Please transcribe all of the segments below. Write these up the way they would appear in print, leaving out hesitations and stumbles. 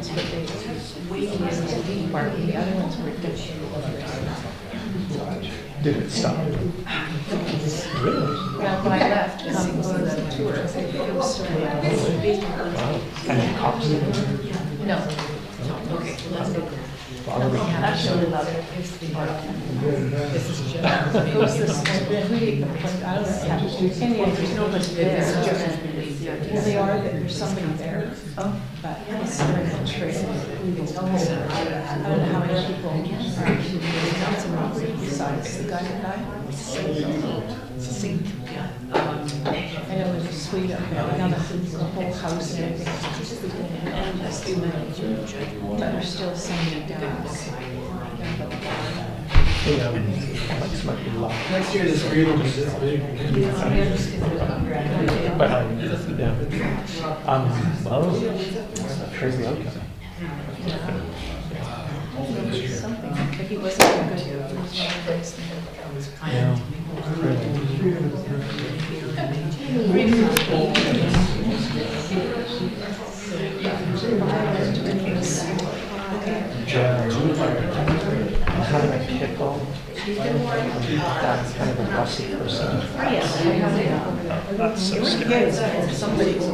ones, but they way in the part. The other ones were different. Did it stop? Well, when I left, on the tour, it was still Wow. And the cops? no. Okay, let's go. That's really love it. This is just. It was this, I don't know, any idea, nobody's there. Well, they are, there's somebody there. Oh. But it's sort of a trade. I don't know how many people are actually besides the guy that died. I know it was sweet up there, now the whole house and everything. But there's still somebody down. Yeah, lights might be loud. Next year, this green will be this big. But, yeah. Well, crazy outcome. Something, but he wasn't very good. He was one of those things. Yeah. Kind of a pickle. That's kind of a bossy person. That's so scary. Somebody's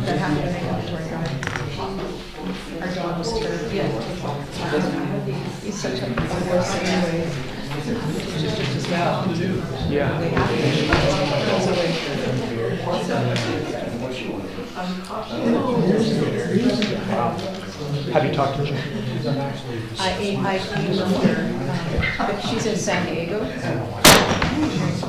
that happened to our dog was terrible. He's such a horse anyway. Just as well. Yeah. Wow. Have you talked to her? I emailed her, but she's in San Diego.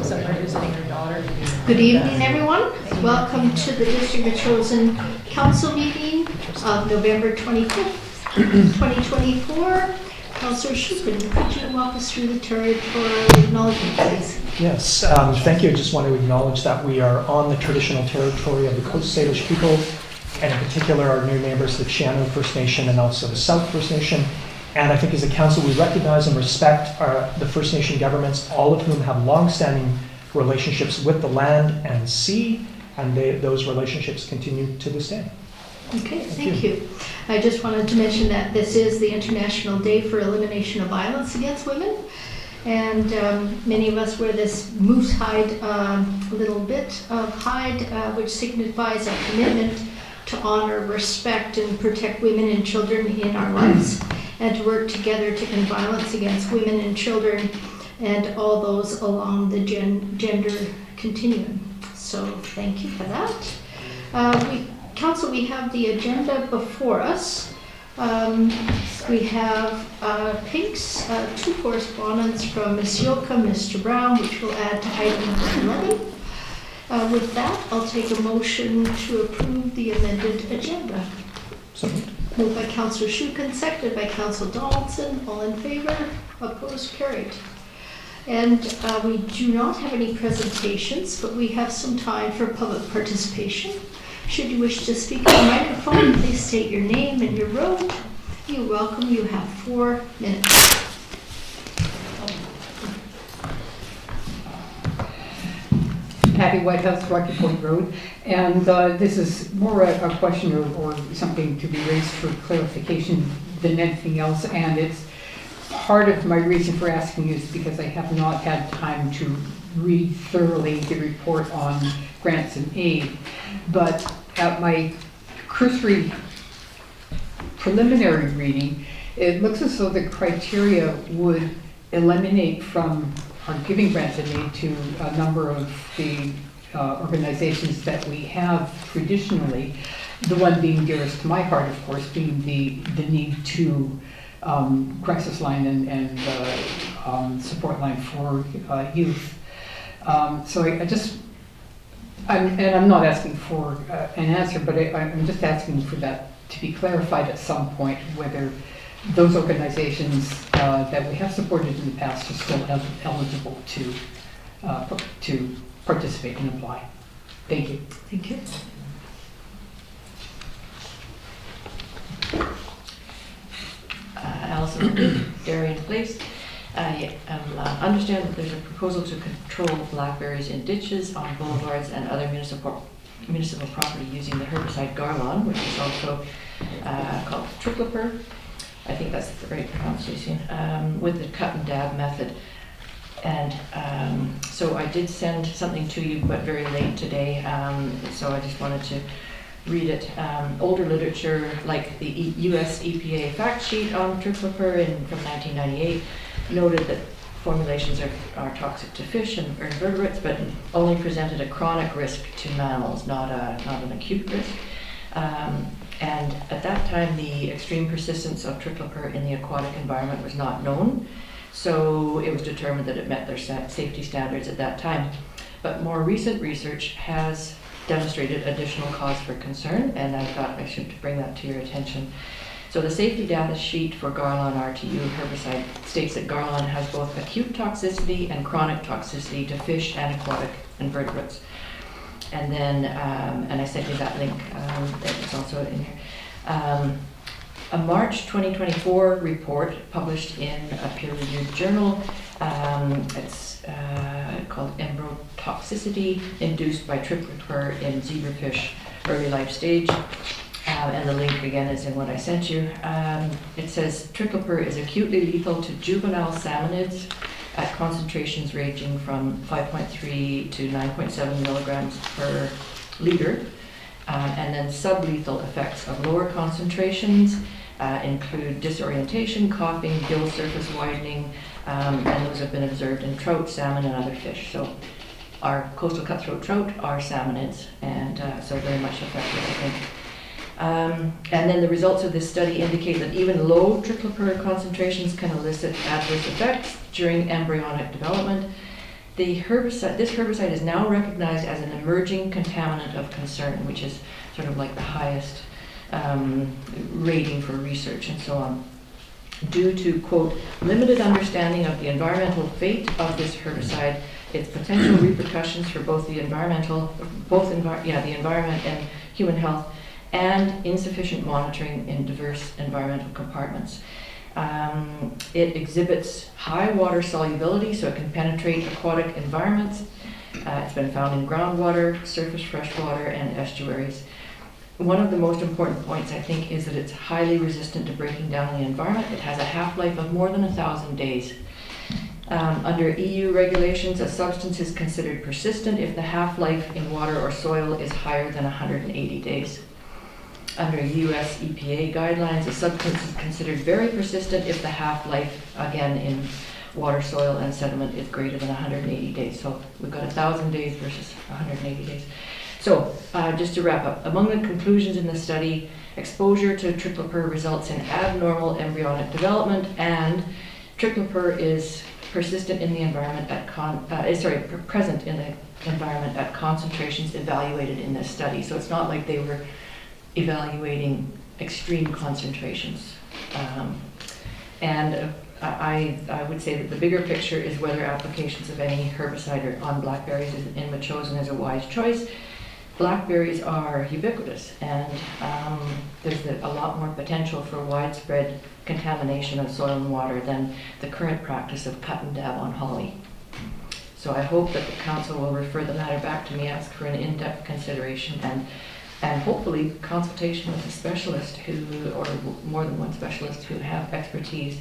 Somewhere visiting her daughter. Good evening, everyone. Welcome to the District of Chosen Council meeting of November 25th, 2024. Councillor Schupin, could you walk us through the territorial acknowledgement, please? Yes, thank you. I just want to acknowledge that we are on the traditional territory of the Coast Salish people, and in particular our new neighbors, the Chiano First Nation and also the South First Nation. And I think as a council we recognize and respect the First Nation governments, all of whom have long-standing relationships with the land and sea, and those relationships continue to this day. Okay, thank you. I just wanted to mention that this is the International Day for Elimination of Violence Against Women. And many of us wear this moose hide, little bit of hide, which signifies a commitment to honor, respect, and protect women and children in our lives, and to work together to end violence against women and children and all those along the gender continuum. So thank you for that. Council, we have the agenda before us. We have Pink's two correspondence from Ms. Yoka, Mr. Brown, which will add to item number 11. With that, I'll take a motion to approve the amended agenda. So moved. Moved by Councillor Shukin, seconded by Councillor Donaldson. All in favor? Opposed? Carried. And we do not have any presentations, but we have some time for public participation. Should you wish to speak on the microphone, please state your name and your road. You're welcome. You have 4 minutes. Patty Whitehouse, Rocky Point Road, and this is more a question or something to be raised for clarification than anything else, and it's part of my reason for asking is because I have not had time to read thoroughly the report on grants and aid, but at my cursory preliminary reading, it looks as though the criteria would eliminate from our giving grants and aid to a number of the organizations that we have traditionally, the one being dearest to my heart, of course, being the need to crisis line and support line for youth. So I'm not asking for an answer, but I'm just asking for that to be clarified at some point, whether those organizations that we have supported in the past are still eligible to participate and apply. Thank you. Thank you. Alison, Darien Place. I understand that there's a proposal to control blackberries in ditches, on boulevards, and other municipal municipal property using the herbicide Garlon, which is also called tricloper. I think that's the right pronunciation, with the cut and dab method. And so I did send something to you, but very late today, so I just wanted to read it. Older literature, like the US EPA fact sheet on tricloper from 1998, noted that formulations are toxic to fish and invertebrates, but only presented a chronic risk to mammals, not an acute risk. And at that time, the extreme persistence of tricloper in the aquatic environment was not known, so it was determined that it met their safety standards at that time. But more recent research has demonstrated additional cause for concern, and I thought I should bring that to your attention. So the safety data sheet for Garlon RTU herbicide states that Garlon has both acute toxicity and chronic toxicity to fish and aquatic invertebrates. And then, and I sent you that link, it's also in here. A March 2024 report published in a peer-reviewed journal, it's called Embrotoxicity Induced by Tricloper in Zebrafish Early Life Stage. And the link again is in what I sent you. It says tricloper is acutely lethal to juvenile salmonids at concentrations ranging from 5.3 to 9.7 milligrams per liter. And then sublethal effects of lower concentrations include disorientation, coughing, gill surface widening, and those have been observed in trout, salmon, and other fish. So our coastal cutthroat trout are salmonids, and so very much affected, I think. And then the results of this study indicate that even low tricloper concentrations can elicit adverse effects during embryonic development. This herbicide is now recognized as an emerging contaminant of concern, which is sort of like the highest rating for research and so on, due to, quote, limited understanding of the environmental fate of this herbicide, its potential repercussions for both the environment and human health, and insufficient monitoring in diverse environmental compartments. It exhibits high water solubility, so it can penetrate aquatic environments. It's been found in groundwater, surface freshwater, and estuaries. One of the most important points, I think, is that it's highly resistant to breaking down in the environment. It has a half-life of more than 1,000 days. Under EU regulations, a substance is considered persistent if the half-life in water or soil is higher than 180 days. Under US EPA guidelines, a substance is considered very persistent if the half-life, again, in water, soil, and sediment is greater than 180 days. So we've got 1,000 days versus 180 days. So just to wrap up, among the conclusions in the study, exposure to tricloper results in abnormal embryonic development, and tricloper is persistent in the environment present in the environment at concentrations evaluated in this study. So it's not like they were evaluating extreme concentrations. I would say that the bigger picture is whether applications of any herbicide on blackberries in Metchosin is a wise choice. Blackberries are ubiquitous, and there's a lot more potential for widespread contamination of soil and water than the current practice of cut and dab on holly. So I hope that the council will refer the matter back to me, ask for an in-depth consideration, and hopefully consultation with a specialist or more than one specialist who have expertise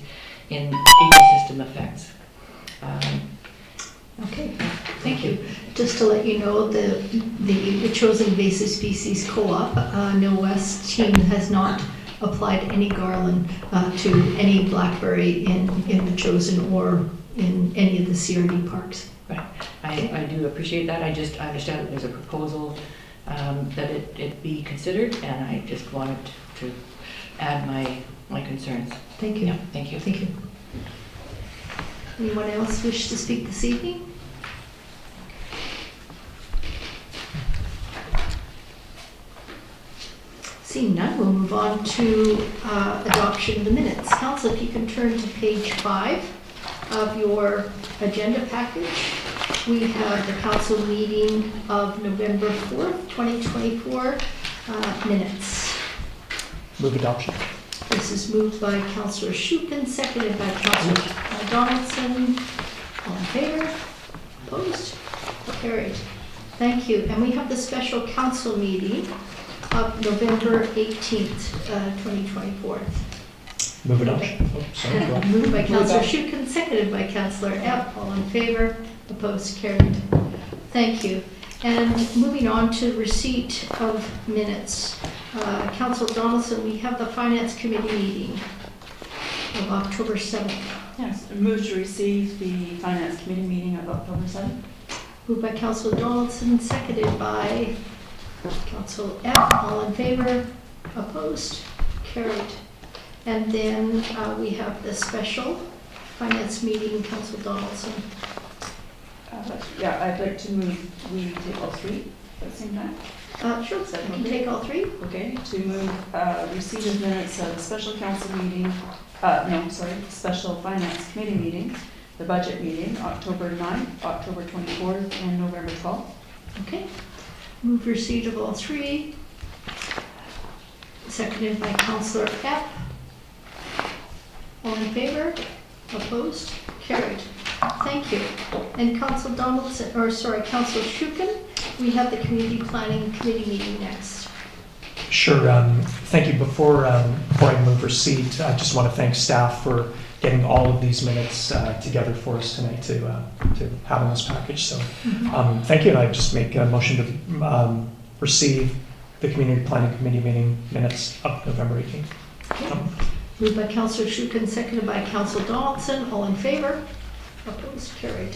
in ecosystem effects. Okay, thank you. Just to let you know, the Chosen Invasive Species Co-op, No West team has not applied any garland to any blackberry in the Chosen or in any of the CRD parks. Right. I do appreciate that. I understand that there's a proposal that it be considered, and I just wanted to add my concerns. Thank you. Yeah, thank you. Thank you. Anyone else wish to speak this evening? Seeing none, we'll move on to adoption of the minutes. Council, if you can turn to page 5 of your agenda package. We have the council meeting of November 4th, 2024 minutes. Move adoption. This is moved by Councillor Schuken, seconded by Councillor Donaldson. All in favor? Opposed? Carried. Thank you. And we have the special council meeting of November 18th, 2024. Move adoption. Oh, sorry, go on. Moved by Councillor Shukin, seconded by Councillor Epp. All in favor? Opposed? Carried. Thank you. And moving on to receipt of minutes. Councillor Donaldson, we have the Finance Committee meeting of October 7th. Yes, move to receive the Finance Committee meeting of October 7th. Moved by Councillor Donaldson, seconded by Councillor Epp. All in favor? Opposed? Carried. And then we have the special finance meeting, Councillor Donaldson. Yeah, I'd like to move, we take all three at the same time. Sure, Is that you can okay? take all three. Okay, to move receipt of minutes of the special council meeting, special finance committee meeting, the budget meeting, October 9th, October 24th, and November 12th. Okay. Move receipt of all three. Seconded by Councillor Epp. All in favor? Opposed? Carried. Thank you. And Councillor Donaldson, Councillor Shukin, we have the Community Planning Committee meeting next. Sure. Thank you. Before I move receipt, I just want to thank staff for getting all of these minutes together for us tonight to have in this package. So thank you. And I just make a motion to receive the Community Planning Committee meeting minutes of November 18th. Okay. Moved by Councillor Shukin, seconded by Councillor Donaldson. All in favor? Opposed? Carried.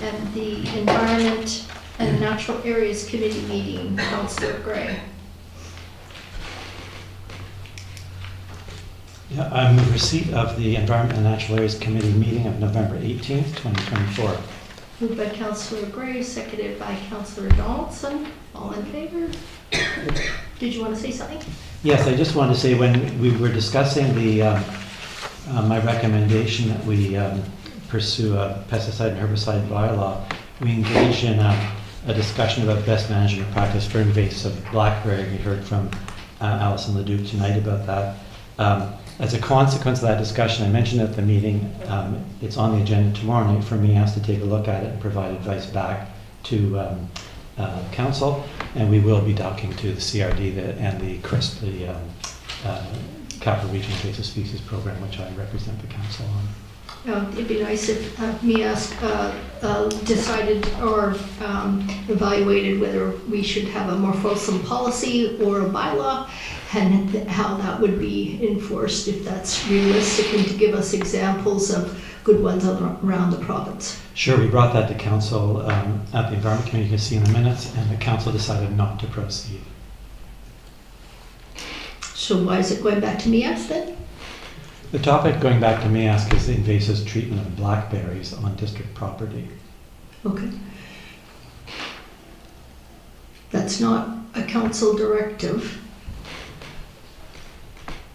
And the Environment and Natural Areas Committee meeting, Councillor Gray. Yeah, I move receipt of the Environment and Natural Areas Committee meeting of November 18th, 2024. Moved by Councillor Gray, seconded by Councillor Donaldson. All in favor? Did you want to say something? Yes, I just wanted to say when we were discussing my recommendation that we pursue a pesticide and herbicide bylaw, we engaged in a discussion about best management practice for invasive blackberry. We heard from Alison Leduc tonight about that. As a consequence of that discussion, I mentioned at the meeting, it's on the agenda tomorrow night for MEAS to take a look at it and provide advice back to council, and we will be talking to the CRD and the CRISP, the Capital Region Invasive Species Program, which I represent the council on. It'd be nice if MEAS decided or evaluated whether we should have a more fulsome policy or a bylaw, and how that would be enforced, if that's realistic, and to give us examples of good ones around the province. Sure, we brought that to council at the Environment Committee, you can see in the minutes, and the council decided not to proceed. So why is it going back to MEAS then? The topic going back to MEAS is the invasive treatment of blackberries on district property. Okay. That's not a council directive,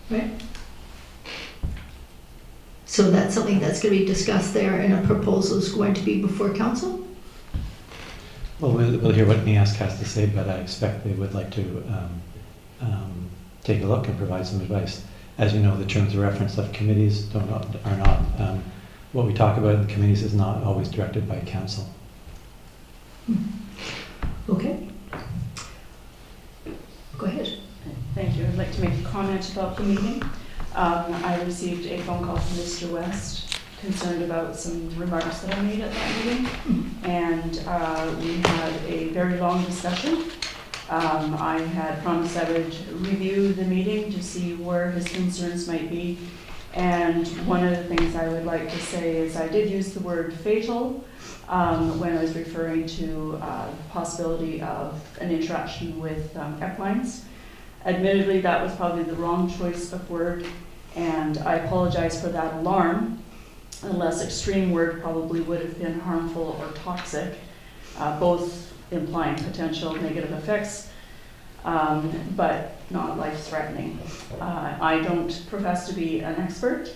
right? So that's something that's going to be discussed there, and a proposal is going to be before council? Well, we'll hear what MEAS has to say, but I expect they would like to take a look and provide some advice. As you know, the terms of reference of committees are not, what we talk about in the committees is not always directed by council. Okay. Go ahead. Thank you. I'd like to make a comment about the meeting. I received a phone call from Mr. West concerned about some remarks that I made at that meeting, and we had a very long discussion. I had promised I would review the meeting to see where his concerns might be, and one of the things I would like to say is I did use the word fatal when I was referring to the possibility of an interaction with equines. Admittedly, that was probably the wrong choice of word, and I apologize for that alarm. A less extreme word probably would have been harmful or toxic, both implying potential negative effects, but not life-threatening. I don't profess to be an expert.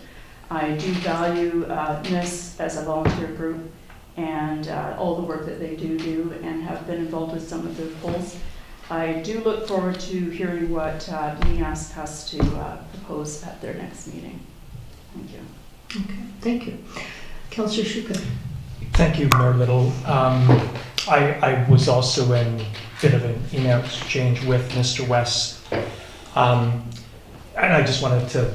I do value NIS as a volunteer group and all the work that they do and have been involved with some of their polls. I do look forward to hearing what MEAS has to propose at their next meeting. Thank you. Okay, thank you. Councillor Shukin. Thank you, Mayor Little. I was also in a bit of an email exchange with Mr. West. And I just wanted to,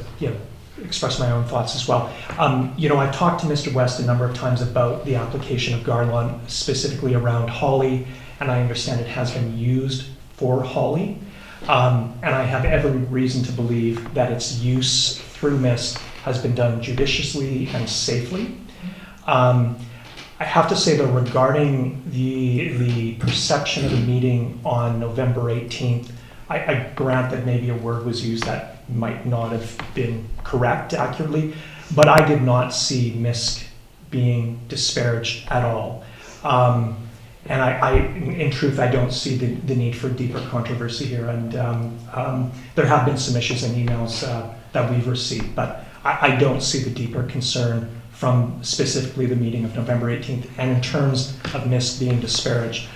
express my own thoughts as well. I've talked to Mr. West a number of times about the application of Garland, specifically around holly, and I understand it has been used for holly. And I have every reason to believe that its use through MIST has been done judiciously and safely. I have to say, though, regarding the perception of the meeting on November 18th, I grant that maybe a word was used that might not have been correct accurately, but I did not see MISC being disparaged at all. And in truth, I don't see the need for deeper controversy here. And there have been some issues and emails that we've received, but I don't see the deeper concern from specifically the meeting of November 18th. And in terms of MISC being disparaged,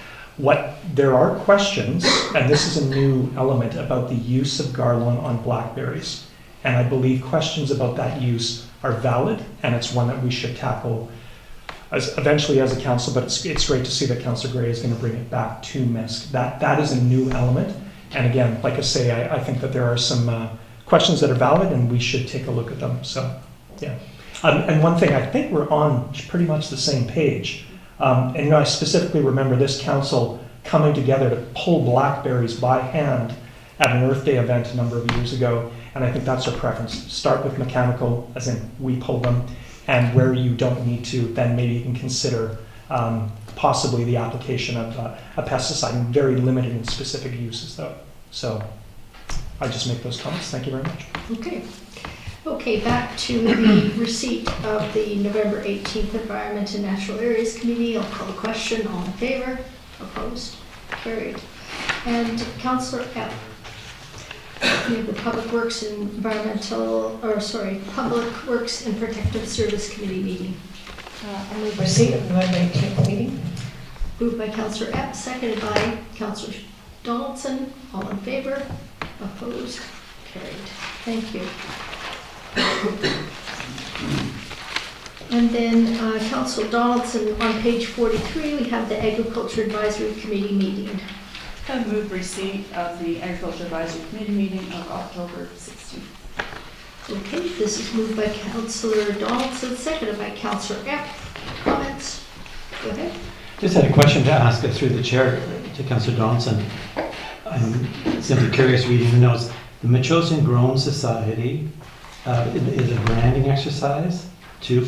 there are questions, and this is a new element, about the use of Garlon on blackberries. And I believe questions about that use are valid, and it's one that we should tackle eventually as a council, but it's great to see that Councillor Gray is going to bring it back to MISC. That is a new element, and again, like I say, I think that there are some questions that are valid, and we should take a look at them. So, yeah. And one thing, I think we're on pretty much the same page. And I specifically remember this council coming together to pull blackberries by hand at an Earth Day event a number of years ago, and I think that's our preference. Start with mechanical, as in we pull them, and where you don't need to, then maybe you can consider possibly the application of a pesticide in very limited and specific uses, though. So I just make those comments. Thank you very much. Okay, back to the receipt of the November 18th Environment and Natural Areas Committee. I'll call the question. All in favor? Opposed? Carried. And Councillor Epp, we have the Public Works and Public Works and Protective Service Committee meeting. I move receipt of November 18th meeting. Moved by Councillor Epp, seconded by Councillor Donaldson. All in favor? Opposed? Carried. Thank you. And then Councillor Donaldson, on page 43, we have the Agriculture Advisory Committee meeting. I move receipt of the Agriculture Advisory Committee meeting of October 16th. Okay, this is moved by Councillor Donaldson, seconded by Councillor Epp. Comments? Go ahead. Just had a question to ask it through the chair to Councillor Donaldson. I'm simply curious, reading the notes. The Metchosin Grown Society is a branding exercise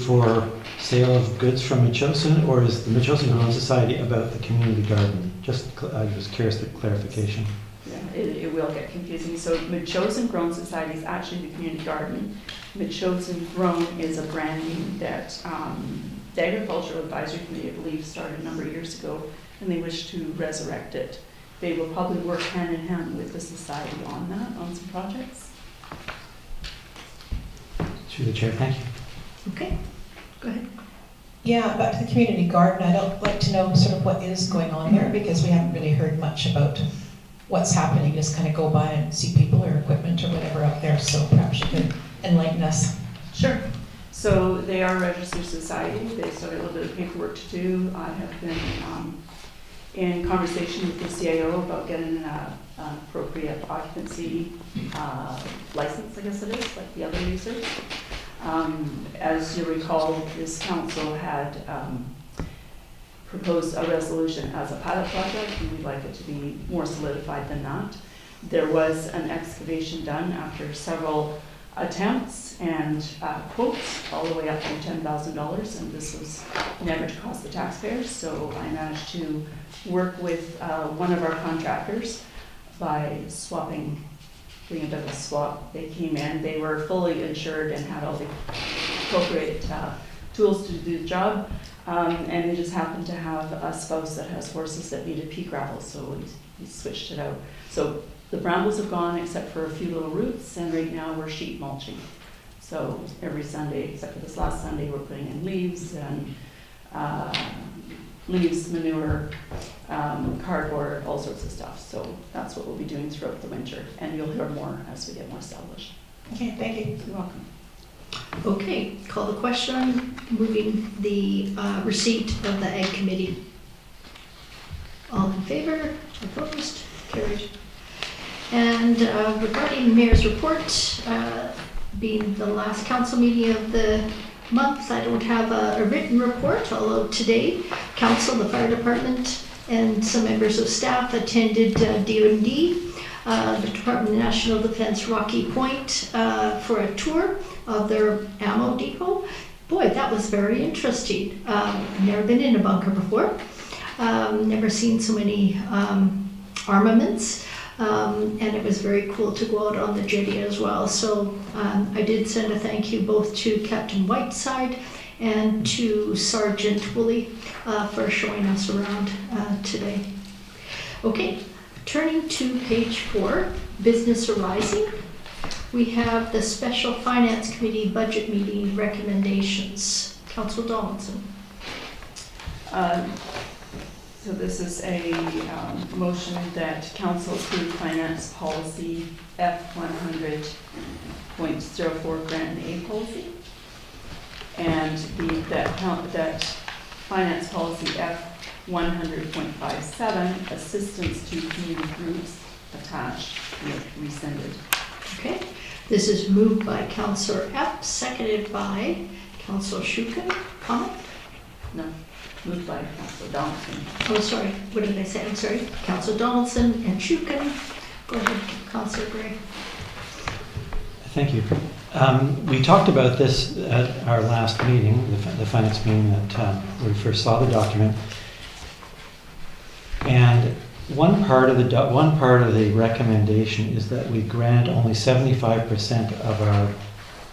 for sale of goods from Metchosin, or is the Metchosin Grown Society about the community garden? I was curious the clarification. Yeah, it will get confusing. So Metchosin Grown Society is actually the community garden. Metchosin Grown is a branding that the Agricultural Advisory Committee, I believe, started a number of years ago, and they wish to resurrect it. They will probably work hand in hand with the society on that, on some projects. Through the chair, thank you. Okay, go ahead. Yeah, back to the community garden. I'd like to know sort of what is going on there, because we haven't really heard much about what's happening. Just kind of go by and see people or equipment or whatever out there. So perhaps you could enlighten us. Sure. So they are a registered society. They still got a little bit of paperwork to do. I have been in conversation with the CIO about getting an appropriate occupancy license, I guess it is, like the other users. As you recall, this council had proposed a resolution as a pilot project, and we'd like it to be more solidified than that. There was an excavation done after several attempts and quotes all the way up to $10,000, and this was never to cost the taxpayers. So I managed to work with one of our contractors by doing a bit of a swap. They came in, they were fully insured and had all the appropriate tools to do the job, and they just happened to have a spouse that has horses that needed pea gravel, so we switched it out. So the brambles have gone except for a few little roots, and right now we're sheet mulching. So every Sunday, except for this last Sunday, we're putting in leaves and manure, cardboard, all sorts of stuff. So that's what we'll be doing throughout the winter, and you'll hear more as we get more established. Okay, thank you. You're welcome. Okay, call the question on moving the receipt of the Ag Committee. favor? Opposed? Carried. And regarding the mayor's report, being the last council meeting of the month, I don't have a written report, although today, council, the fire department, and some members of staff attended D&D, the Department of National Defense Rocky Point, for a tour of their ammo depot. Boy, that was very interesting. Never been in a bunker before. Never seen so many armaments. And it was very cool to go out on the jetty as well. So I did send a thank you both to Captain Whiteside and to Sergeant Woolley for showing us around today. Okay, turning to page 4, Business Arising. We have the Special Finance Committee budget meeting recommendations. Councillor Donaldson. So this is a motion that council approve finance policy F100.04 grant and aid policy. And that finance policy F100.57 assistance to community groups attached be rescinded. Okay, this is moved by Councillor Epp, seconded by Councillor Shukin. Comment? No, moved by Councilor Donaldson. Oh, sorry, what did I say? I'm sorry. Councillor Donaldson and Shukin. Go ahead, Councillor Gray. Thank you. We talked about this at our last meeting, the finance meeting that we first saw the document. And one part of the recommendation is that we grant only 75% of our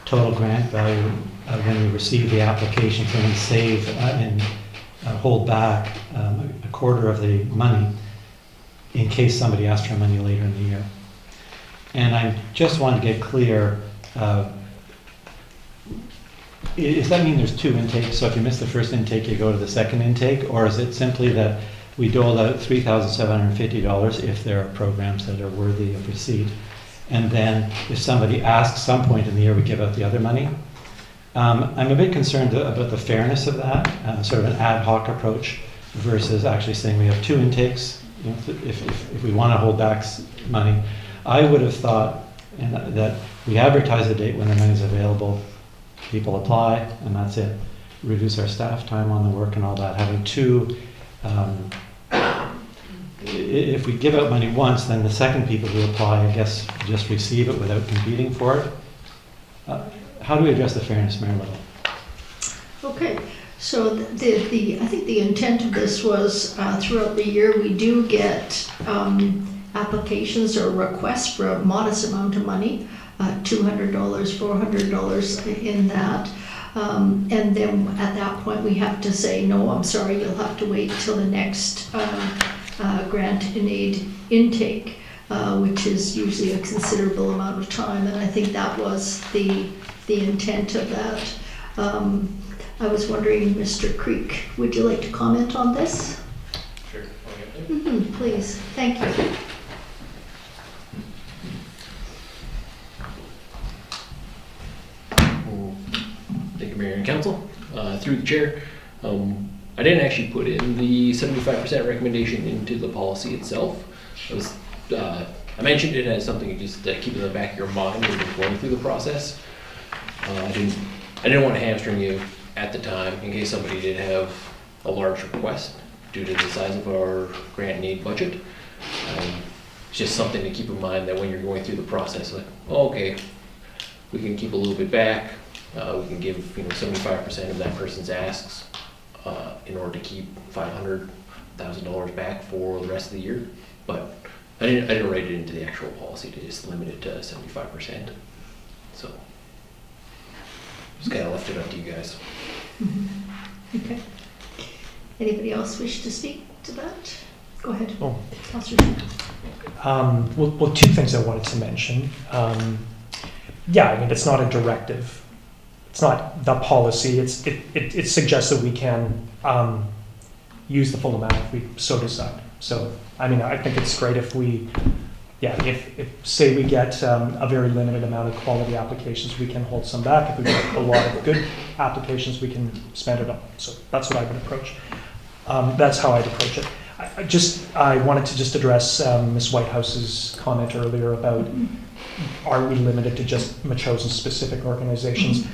total grant value when we receive the applications, and we save and hold back a quarter of the money in case somebody asks for money later in the year. And I just want to get clear, does that mean there's 2 intakes? So if you miss the first intake, you go to the second intake? Or is it simply that we dole out $3,750 if there are programs that are worthy of receipt? And then if somebody asks some point in the year, we give out the other money? I'm a bit concerned about the fairness of that, sort of an ad hoc approach versus actually saying we have 2 intakes. You know, if we want to hold back money, I would have thought that we advertise the date when the money is available, people apply, and that's it. Reduce our staff time on the work and all that. Having 2, if we give out money once, then the second people who apply, I guess, just receive it without competing for it. How do we address the fairness, Mayor Little? Okay, so I think the intent of this was throughout the year we do get applications or requests for a modest amount of money, $200, $400 in that. And then at that point we have to say, no, I'm sorry, you'll have to wait till the next grant and aid intake, which is usually a considerable amount of time. And I think that was the intent of that. I was wondering, Mr. Creek, would you like to comment on this? Sure. Please, thank you. Thank you, Mayor and Council. Through the chair, I didn't actually put in the 75% recommendation into the policy itself. I mentioned it as something to just keep in the back of your mind when you're going through the process. I didn't want to hamstring you at the time in case somebody did have a large request due to the size of our grant and aid budget. It's just something to keep in mind that when you're going through the process, like, oh, okay, we can keep a little bit back. We can give 75% of that person's asks in order to keep $500,000 back for the rest of the year. But I didn't write it into the actual policy to just limit it to 75%. So just kind of left it up to you guys. Okay. Anybody else wish to speak to that? Go ahead. Oh. Councillor. Well, 2 things I wanted to mention. Yeah, I mean, it's not a directive. It's not the policy. It suggests that we can use the full amount if we so decide. So, I mean, I think it's great if we, if say we get a very limited amount of quality applications, we can hold some back. If we get a lot of good applications, we can spend it up. So that's what I would approach. That's how I'd approach it. I wanted to just address Ms. Whitehouse's comment earlier about are we limited to just Metchosin specific organizations?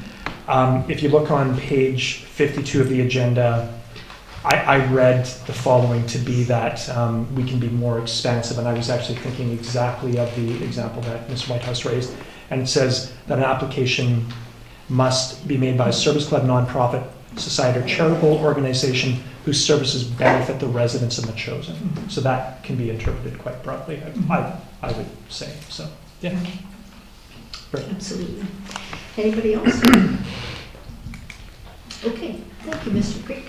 If you look on page 52 of the agenda, I read the following to be that we can be more expansive, and I was actually thinking exactly of the example that Ms. Whitehouse raised. And it says that an application must be made by a service club, nonprofit, society, or charitable organization whose services benefit the residents of Metchosin. So that can be interpreted quite broadly, I would say. So, yeah. Great. Absolutely. Anybody else? Okay, thank you, Mr. Creek.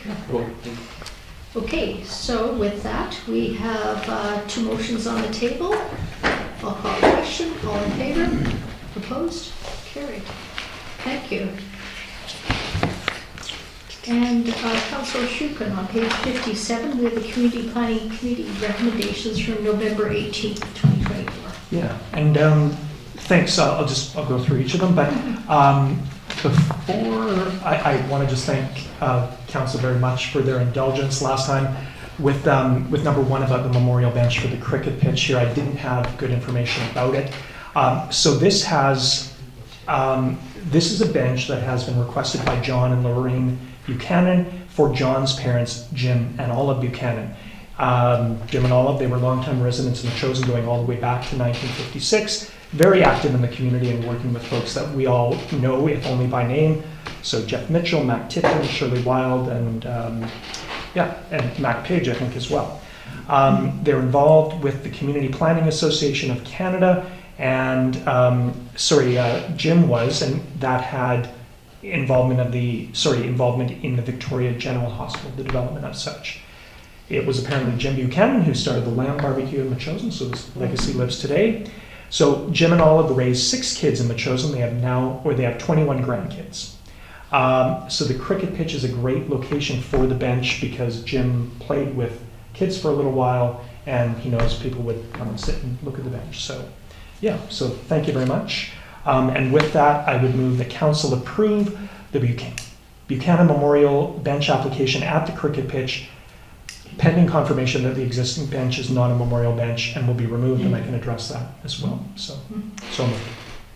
Okay, so with that, we have 2 motions on the table. I'll call a question. All in favor? Opposed? Carried. Thank you. And Councillor Shukin, on page 57, we have the Community Planning Committee recommendations from November 18th, 2024. Yeah, and thanks. I'll go through each of them, but before I want to just thank Council very much for their indulgence last time with number 1 about the memorial bench for the cricket pitch here. I didn't have good information about it, so this is a bench that has been requested by John and Lorraine Buchanan for John's parents, Jim and Olive Buchanan. Jim and Olive, they were longtime residents in Metchosin going all the way back to 1956. Very active in the community and working with folks that we all know, if only by name. So Jeff Mitchell, Mac Tipton, Shirley Wild, and Mac Page, I think, as well. They're involved with the Community Planning Association of Canada, and Jim was, and that had involvement in the Victoria General Hospital, the development of such. It was apparently Jim Buchanan who started the Lamb Barbecue in Metchosin, so his legacy lives today. So Jim and Olive raised 6 kids in Metchosin. They have 21 grandkids. So the cricket pitch is a great location for the bench because Jim played with kids for a little while, and he knows people would come and sit and look at the bench. So, yeah. So thank you very much. And with that, I would move that Council approve the Buchanan Memorial Bench application at the cricket pitch, pending confirmation that the existing bench is not a memorial bench and will be removed, and I can address that as well. So moved.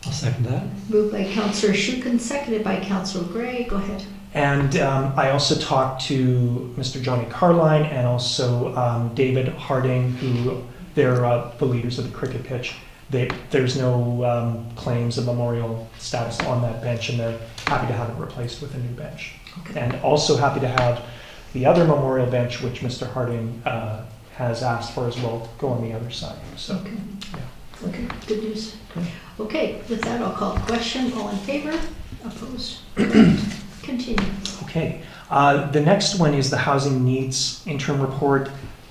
I'll second that. Moved by Councillor Shukin, seconded by Councillor Gray. Go ahead. And I also talked to Mr. Johnny Carline and also David Harding, who they're the leaders of the cricket pitch. There's no claims of memorial status on that bench, and they're happy to have it replaced with a new bench. Okay. And also happy to have the other memorial bench, which Mr. Harding has asked for as well, go on the other side. So, okay. Yeah. Okay, good news. Yeah. Okay, with that, I'll call the question. All in favor? Opposed? Continue. Okay. The next one is the Housing Needs Interim Report.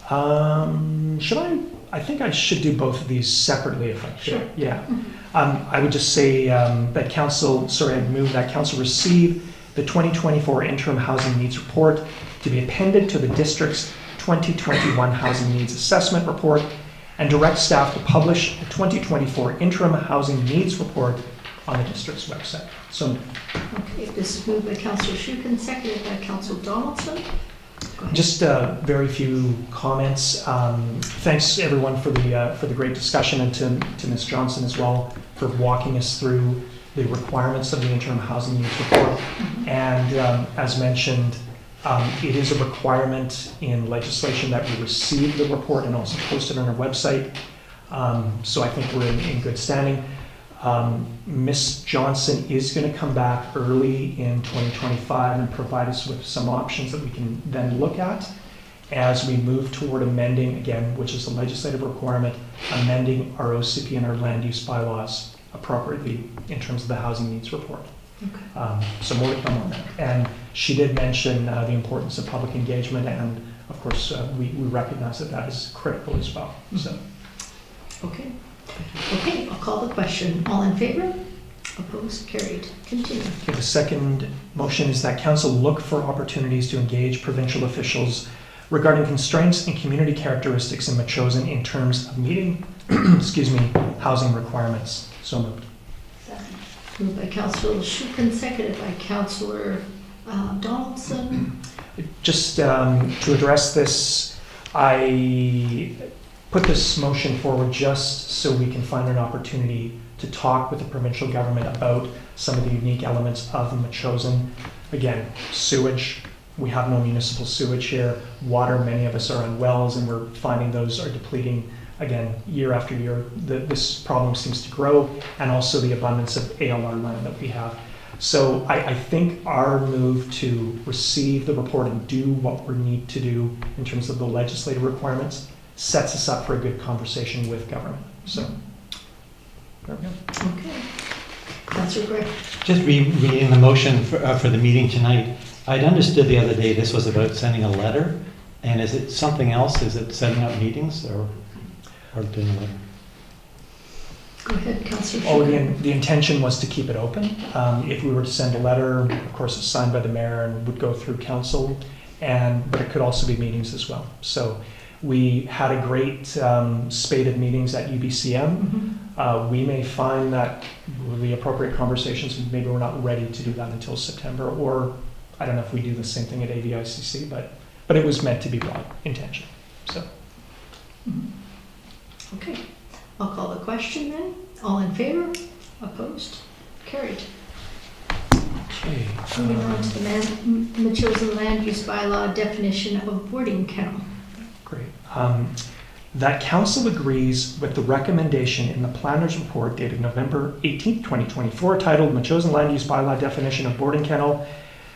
I think I should do both of these separately if I could. Sure. Yeah. I would just say that I'd move that Council receive the 2024 Interim Housing Needs Report to be appended to the District's 2021 Housing Needs Assessment Report, and direct staff to publish the 2024 Interim Housing Needs Report on the District's website. So, okay, this is moved by Councillor Shukin, seconded by Councillor Donaldson. just very few comments. Thanks everyone for the great discussion, and to Ms. Johnson as well for walking us through the requirements of the Interim Housing Needs Report. And as mentioned, it is a requirement in legislation that we receive the report and also post it on our website. So I think we're in good standing. Ms. Johnson is going to come back early in 2025 and provide us with some options that we can then look at as we move toward amending, again, which is a legislative requirement, amending our OCP and our land use bylaws appropriately in terms of the housing needs report. Okay. So more to come on that. And she did mention the importance of public engagement, and of course we recognize that is critical as well. So. Okay. Okay, I'll call the question. All in favor? Opposed? Carried. Continue. Okay, the second motion is that Council look for opportunities to engage provincial officials regarding constraints and community characteristics in Metchosin in terms of meeting housing requirements. So moved. Moved by Councillor Shukin, seconded by Councillor Donaldson. Just to address this, I put this motion forward just so we can find an opportunity to talk with the provincial government about some of the unique elements of Metchosin. Again, sewage. We have no municipal sewage here. Water, many of us are on wells, and we're finding those are depleting again year after year. This problem seems to grow, and also the abundance of ALR land that we have. So I think our move to receive the report and do what we need to do in terms of the legislative requirements sets us up for a good conversation with government. So there we go. Okay. Councillor Gray. Just reading the motion for the meeting tonight, I'd understood the other day this was about sending a letter, and is it something else? Is it setting up meetings or doing a letter? Go ahead, Councillor Oh, Schuker. the intention was to keep it open. If we were to send a letter, of course, it's signed by the mayor and would go through council, but it could also be meetings as well. So we had a great spate of meetings at UBCM. We may find that with the appropriate conversations, maybe we're not ready to do that until September, or I don't know if we do the same thing at AVICC, but it was meant to be broad intention. So. Okay, I'll call the question then. All in favor? Opposed? Carried. Okay. Moving on to the Metchosin land use bylaw definition of boarding kennel. Great. That council agrees with the recommendation in the planner's report dated November 18th, 2024, titled Metchosin Land Use Bylaw Definition of Boarding Kennel,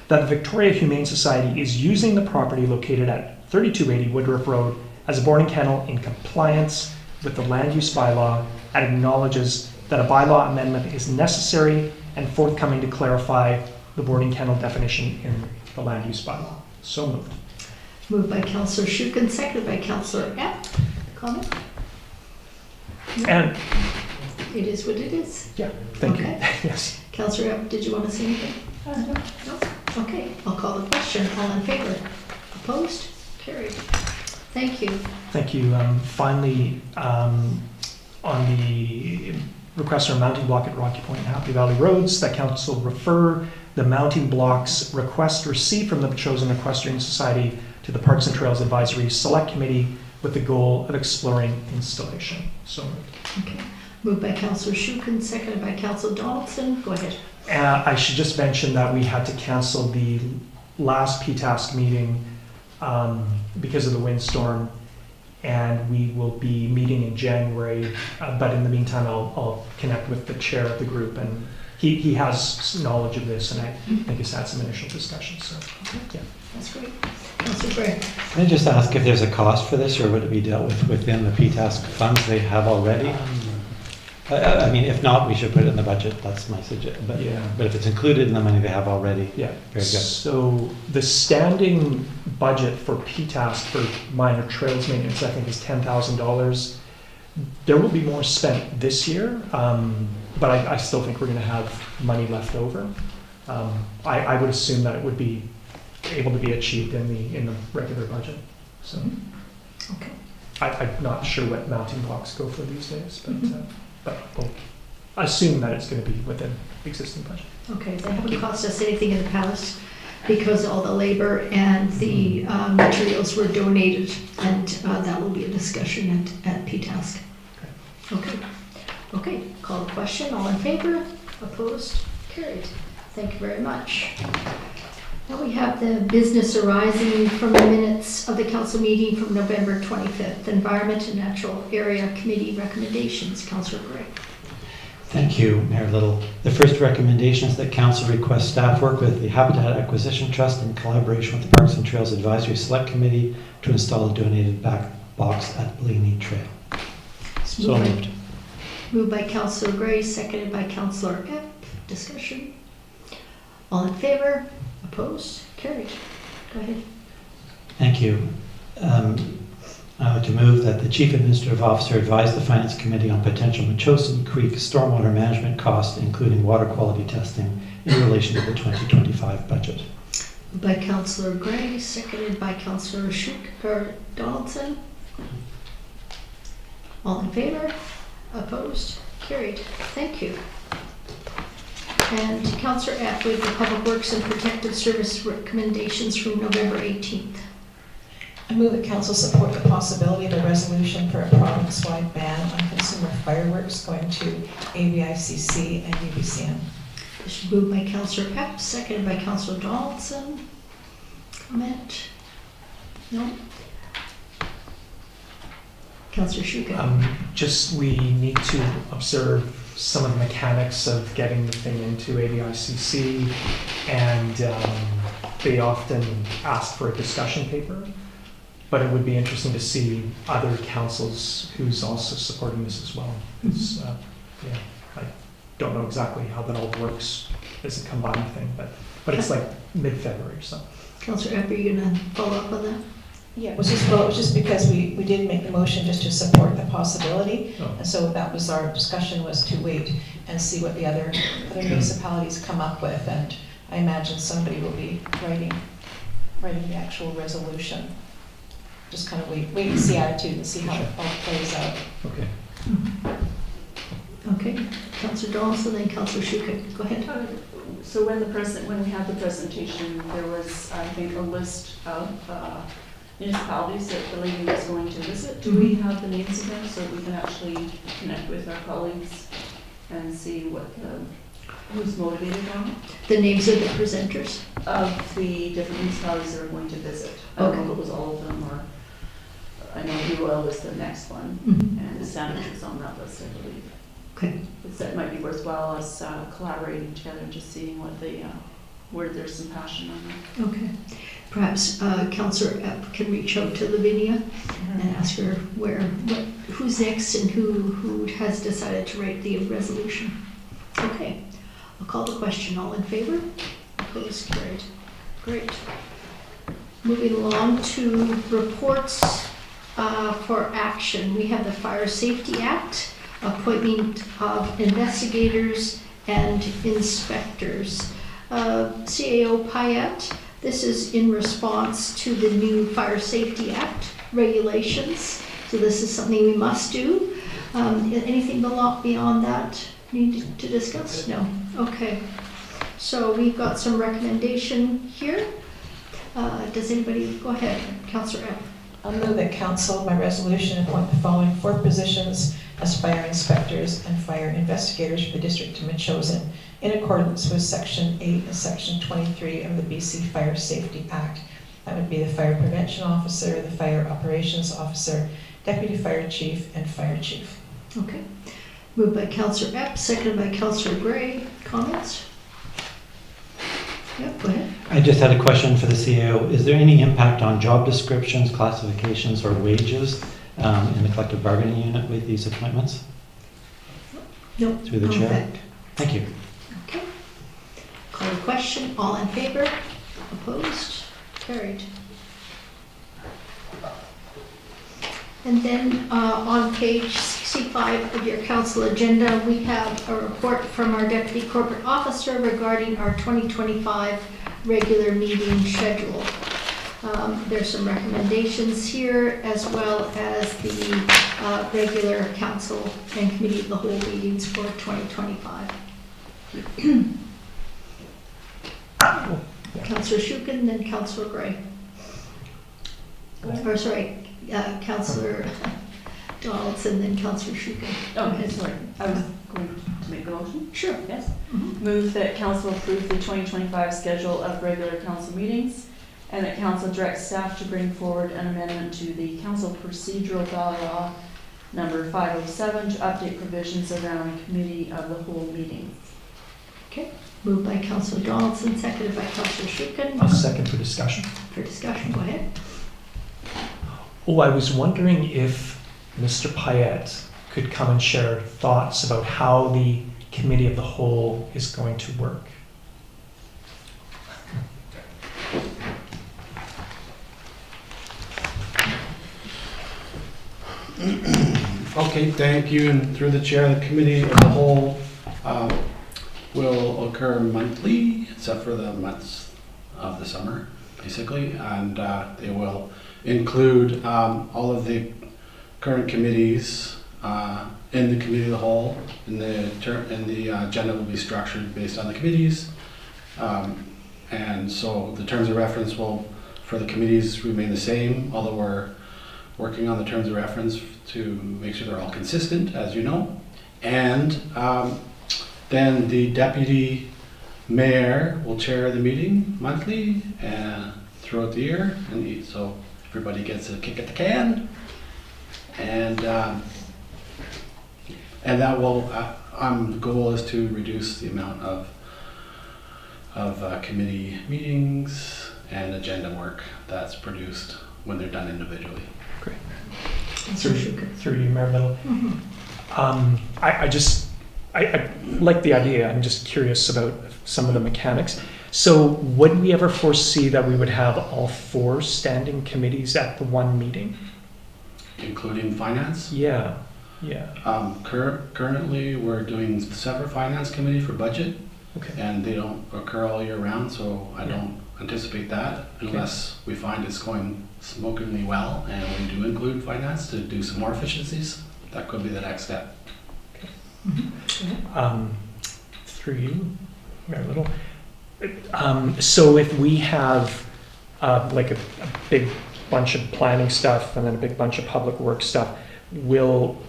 that the Victoria Humane Society is using the property located at 3280 Woodruff Road as a boarding kennel in compliance with the land use bylaw, and acknowledges that a bylaw amendment is necessary and forthcoming to clarify the boarding kennel definition in the land use bylaw. So moved. Moved by Councillor Schuken, seconded by Councillor Epp. Comment? And, It is what it is. yeah, thank Okay. you. Yes. Councillor Epp, did you want to say anything? No? Okay, I'll call the question. All in favor? Opposed? Carried. Thank you. Thank you. Finally, on the request for a mounting block at Rocky Point and Happy Valley Roads, that council refer the mounting blocks request received from the Metchosin Equestrian Society to the Parks and Trails Advisory Select Committee with the goal of exploring installation. So moved. Okay. Moved by Councillor Schuken, seconded by Councillor Donaldson. Go ahead. I should just mention that we had to cancel the last PTASC meeting because of the windstorm, and we will be meeting in January, but in the meantime I'll connect with the chair of the group, and he has knowledge of this, and I think he's had some initial discussions, so yeah. That's great. Councillor Gray. Can I just ask if there's a cost for this, or would it be dealt with within the PTASC funds they have already? I mean, if not, we should put it in the budget. That's my suggestion. But, Yeah. but if it's included in the money they have already, Yeah. very good. So the standing budget for PTASC for minor trails maintenance, I think, is $10,000. There will be more spent this year, but I still think we're going to have money left over. I would assume that it would be able to be achieved in the regular budget. So Okay. I'm not sure what mounting blocks go for these days, but we'll assume that it's going to be within existing budget. Okay, they haven't cost us anything in the past because all the labor and the materials were donated, and that will be a discussion at PTASC. Okay. Okay, call the question. All in favor? Opposed? Carried. Thank you very much. Now we have the business arising from the minutes of the council meeting from November 25th. Environment and Natural Area Committee recommendations. Councillor Gray. Thank you, Mayor Little. The first recommendation is that council request staff work with the Habitat Acquisition Trust in collaboration with the Parks and Trails Advisory Select Committee to install a donated back box at Blaney Trail. So moved. Moved by Councillor Gray, seconded by Councillor Epp. Discussion. All in favor? Opposed? Carried. Go ahead. Thank you. I would to move that the Chief Administrative Officer advise the Finance Committee on potential Metchosin Creek stormwater management costs, including water quality testing, in relation to the 2025 budget. Moved by Councillor Gray, seconded by Councillor Donaldson. All in favor? Opposed? Carried. Thank you. And Councillor Epp with the Public Works and Protective Service recommendations from November 18th. I move that council support the possibility of a resolution for a province-wide ban on consumer fireworks going to AVICC and UBCM. This is moved by Councillor Epp, seconded by Councillor Donaldson. Comment? No? Councillor Shuka. Just we need to observe some of the mechanics of getting the thing into AVICC, and they often ask for a discussion paper. But it would be interesting to see other councils who's also supporting this as well. It's, yeah, I don't know exactly how that all works as a combined thing, but it's like mid-February, so. Councillor Epp, are you going to follow up on that? Yeah, it was just because we did make the motion just to support the possibility. Oh. And so that was our discussion, was to wait and see what the other municipalities come up with. And I imagine somebody will be writing the actual resolution. Just kind of wait and see attitude and see how it all plays out. Okay. Okay, Councillor Donaldson, then Councillor Shuka. Go ahead. So when we had the presentation, there was, I think, a list of municipalities that the lady was going to visit. Do we have the names of them so we can actually connect with our colleagues and see who's motivated on it? The names of the presenters. Of the different municipalities that are going to visit. I don't know if it was all of them, or I know Newell was the next one, and Sandwich was on that list, I believe. Okay. So it might be worthwhile us collaborating together and just seeing what where there's some passion on it. Okay. Perhaps Councillor Epp can reach out to Lavinia and ask her who's next and who has decided to write the resolution. Okay. I'll call the question. All in favor? Opposed? Carried. Great. Moving along to reports for action. We have the Fire Safety Act, appointment of investigators and inspectors. CAO Payette, this is in response to the new Fire Safety Act regulations. So this is something we must do. Anything beyond that need to discuss? No. Okay. So we've got some recommendation here. Does anybody, go ahead, Councillor Epp. I'll move that council, by resolution, appoint the following 4 positions as fire inspectors and fire investigators for the district to be chosen in accordance with Section 8 and Section 23 of the BC Fire Safety Act. That would be the fire prevention officer, the fire operations officer, deputy fire chief, and fire chief. Okay. Moved by Councillor Epp, seconded by Councillor Gray. Comments? Yep, go ahead. I just had a question for the CAO. Is there any impact on job descriptions, classifications, or wages in the collective bargaining unit with these appointments? No. Through the chair? effect. Thank you. Okay. Call the question. All in favor? Opposed? Carried. And then on page 65 of your council agenda, we have a report from our Deputy Corporate Officer regarding our 2025 regular meeting schedule. There's some recommendations here, as well as the regular council and committee of the whole meetings for 2025. Councillor Shukin, then Councillor Gray. Or sorry, Councillor Donaldson, then Councillor Shukin. Okay, sorry. I was going to make the motion. Sure. Yes. Move that council approve the 2025 schedule of regular council meetings, and that council direct staff to bring forward an amendment to the council procedural bylaw number 507 to update provisions around committee of the whole meeting. Okay. Moved by Councillor Donaldson, seconded by Councillor Shukin. A second for discussion. For discussion, go ahead. Oh, I was wondering if Mr. Payette could come and share thoughts about how the committee of the whole is going to work. Okay, thank you. And through the chair, the committee of the whole will occur monthly, except for the months of the summer, basically. And they will include all of the current committees in the committee of the whole. And the agenda will be structured based on the committees. And so the terms of reference will for the committees remain the same, although we're working on the terms of reference to make sure they're all consistent, as you know. And then the deputy mayor will chair the meeting monthly and throughout the year, and so everybody gets a kick at the can. And that will, the goal is to reduce the amount of committee meetings and agenda work that's produced when they're done individually. Great. Councillor Shuka. Through you, Mayor Little. Mhm. I like the idea. I'm just curious about some of the mechanics. So would we ever foresee that we would have all 4 standing committees at the one meeting? Including finance. Yeah. Currently, we're doing separate finance committee for budget, Okay. and they don't occur all year round, so I Yeah. don't anticipate that unless we find it's going smokingly well and we do include finance to do some more efficiencies. That could be the next step. Through you, Mayor Little. So if we have like a big bunch of planning stuff and then a big bunch of public work stuff,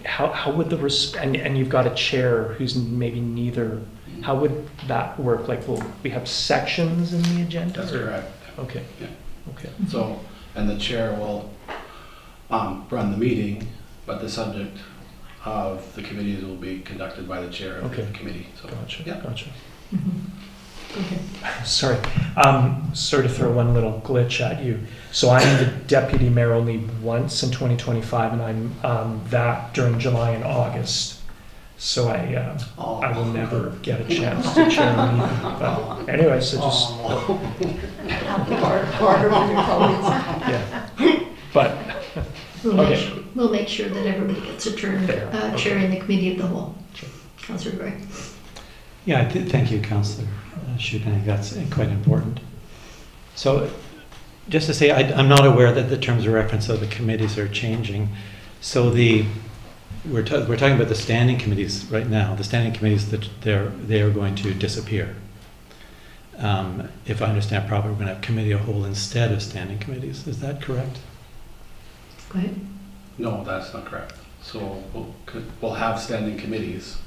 how would and you've got a chair who's maybe neither, how would that work? Like, will we have sections in the agenda? That's or- correct. Okay. Yeah. Okay. So, and the chair will run the meeting, but the subject of the committees will be conducted by the chair of Okay. the committee. So, Gotcha. yeah. Gotcha. Okay. Sorry. Sorry to throw one little glitch at you. So I'm the deputy mayor only once in 2025, and I'm that during July and August. So I will never get a chance to chair a meeting. But anyway, so just Harder on your colleagues. yeah. But okay. We'll make sure that everybody gets a turn chairing the committee of the whole. Councillor Gray. Yeah, thank you, Councillor Shuken. I think that's quite important. So just to say, I'm not aware that the terms of reference of the committees are changing. So we're talking about the standing committees right now. The standing committees, that they are going to disappear. If I understand properly, we're going to have committee of whole instead of standing committees. Is that correct? Go ahead. No, that's not correct. So we'll have standing committees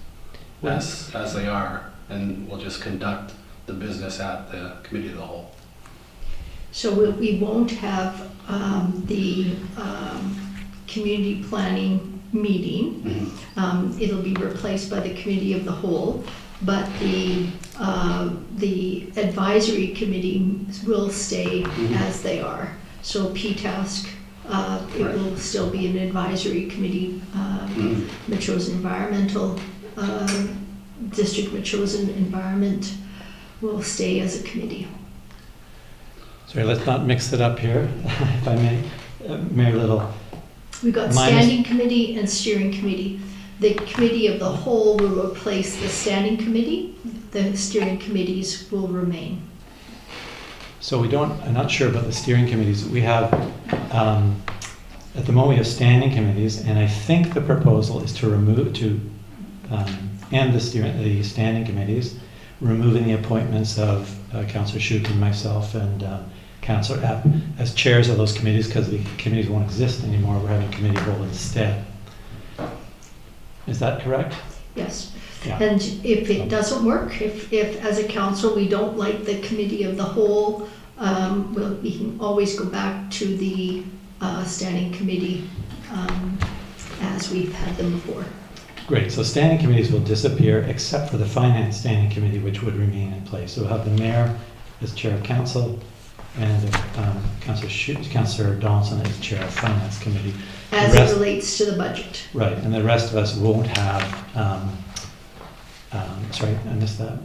as they are, and we'll just conduct the business at the committee of the whole. So we won't have the community planning meeting. It'll be replaced by the committee of the whole, but the advisory committee will stay as they are. So PTASC, it will still be an advisory committee. Metchosin Environmental, District Metchosin Environment will stay as a committee. Sorry, let's not mix it up here, if I may. Mayor Little. We've got standing committee and steering committee. The committee of the whole will replace the standing committee. The steering committees will remain. So I'm not sure about the steering committees. We have, at the moment we have standing committees, and I think the proposal is to end the standing committees, removing the appointments of Councillor Shuken, myself, and Councillor Epp as chairs of those committees, because the committees won't exist anymore. We're having committee of whole instead. Is that correct? Yes. Yeah. And if it doesn't work, if as a council we don't like the committee of the whole, we can always go back to the standing committee as we've had them before. Great. So standing committees will disappear except for the finance standing committee, which would remain in place. So we'll have the mayor as chair of council and Councillor Donaldson as chair of finance committee. As it relates to the budget. Right, and the rest of us won't have, sorry, I missed that.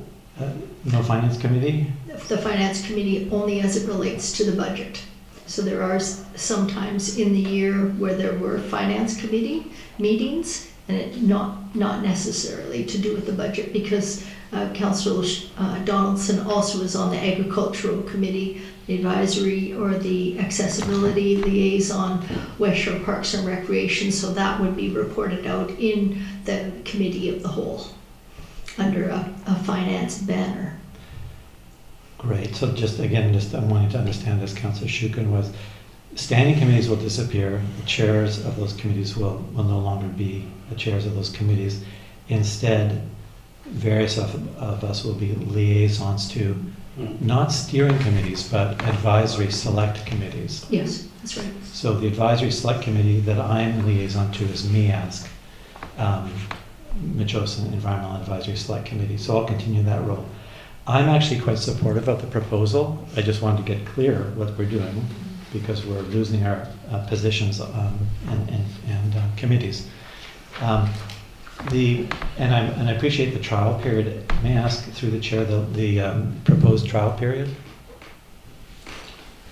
No finance committee? The finance committee only as it relates to the budget. So there are some times in the year where there were finance committee meetings, and it not necessarily to do with the budget, because Councillor Donaldson also is on the agricultural committee, the advisory or the accessibility liaison, West Shore Parks and Recreation, so that would be reported out in the committee of the whole under a finance banner. Great, so just, again, just I'm wanting to understand this, Councillor Shukin, was standing committees will disappear, the chairs of those committees will no longer be the chairs of those committees. Instead, various of us will be liaisons to not steering committees, but advisory select committees. Yes, that's right. So the advisory select committee that I'm liaison to is MEASC, Metchosin Environmental Advisory Select Committee, so I'll continue that role. I'm actually quite supportive of the proposal. I just wanted to get clear what we're doing because we're losing our positions and committees. And I appreciate the trial period. May I ask through the chair the proposed trial period?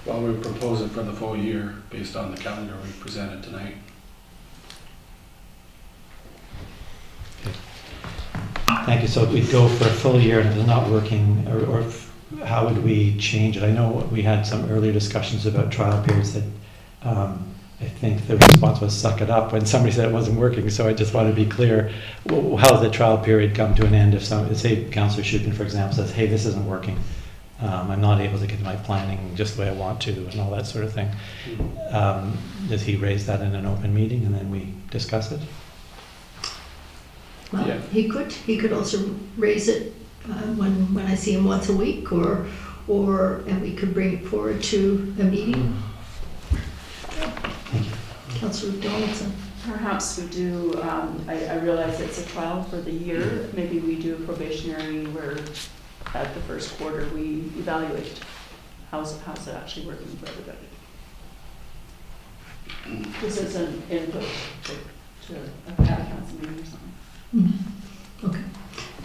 Well, we propose it for the full year based on the calendar we presented tonight. Thank you. So if we go for a full year and it's not working, or how would we change it? I know we had some earlier discussions about trial periods that I think the response was suck it up when somebody said it wasn't working. So I just want to be clear, how does the trial period come to an end if say Councillor Shukin, for example, says, hey, this isn't working. I'm not able to get my planning just the way I want to and all that sort of thing. Does he raise that in an open meeting and then we discuss it? Well, Yeah. he could also raise it when I see him once a week, and we could bring it forward to a meeting. Thank you. Councillor Donaldson. Perhaps we do, I realize it's a trial for the year, maybe we do a probationary where at the first quarter we evaluate how's it actually working for everybody. This is an input to a council meeting or something. Okay.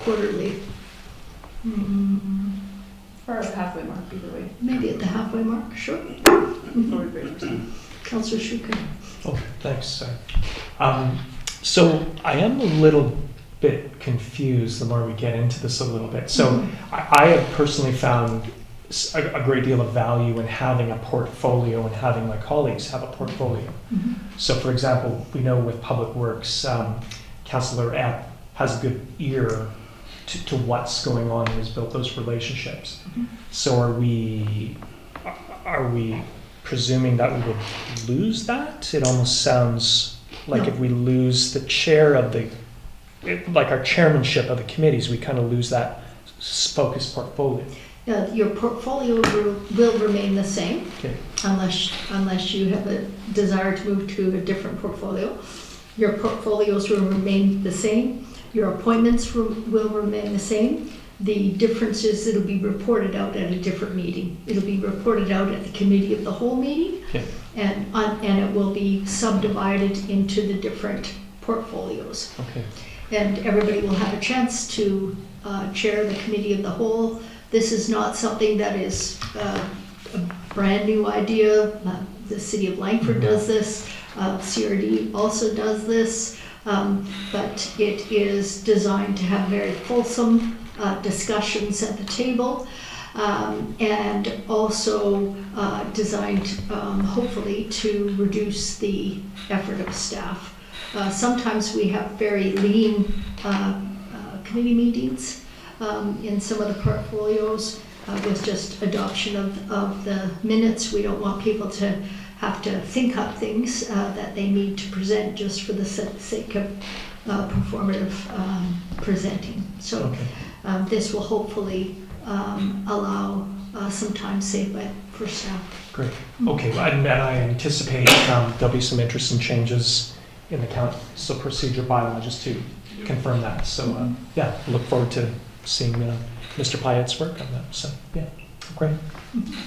Quarterly. Or at the halfway mark, either way. Maybe at the halfway mark, sure. Or a greater percent. Councillor Shukin. Oh, thanks. So I am a little bit confused the more we get into this a little bit. So I have personally found a great deal of value in having a portfolio and having my colleagues have a portfolio. So for example, we know with Public Works, Councillor Epp has a good ear to what's going on and has built those relationships. So are we presuming that we would lose that? It almost sounds like if we lose the chair of like our chairmanship of the committees, we kind of lose that focused portfolio. Your portfolio will remain the same, Okay. unless you have a desire to move to a different portfolio. Your portfolios will remain the same. Your appointments will remain the same. The difference is it'll be reported out at a different meeting. It'll be reported out at the committee of the whole meeting, Okay. and it will be subdivided into the different portfolios. Okay. And everybody will have a chance to chair the committee of the whole. This is not something that is a brand new idea. The city of Langford does this. CRD also does this. But it is designed to have very fulsome discussions at the table, and also designed hopefully to reduce the effort of staff. Sometimes we have very lean committee meetings in some of the portfolios with just adoption of the minutes. We don't want people to have to think up things that they need to present just for the sake of performative presenting. So this will hopefully allow some time saved for staff. Great. Okay, and I anticipate there'll be some interesting changes in the council procedure bylaw just to confirm that. So yeah, look forward to seeing Mr. Pyatt's work on that. So yeah, great.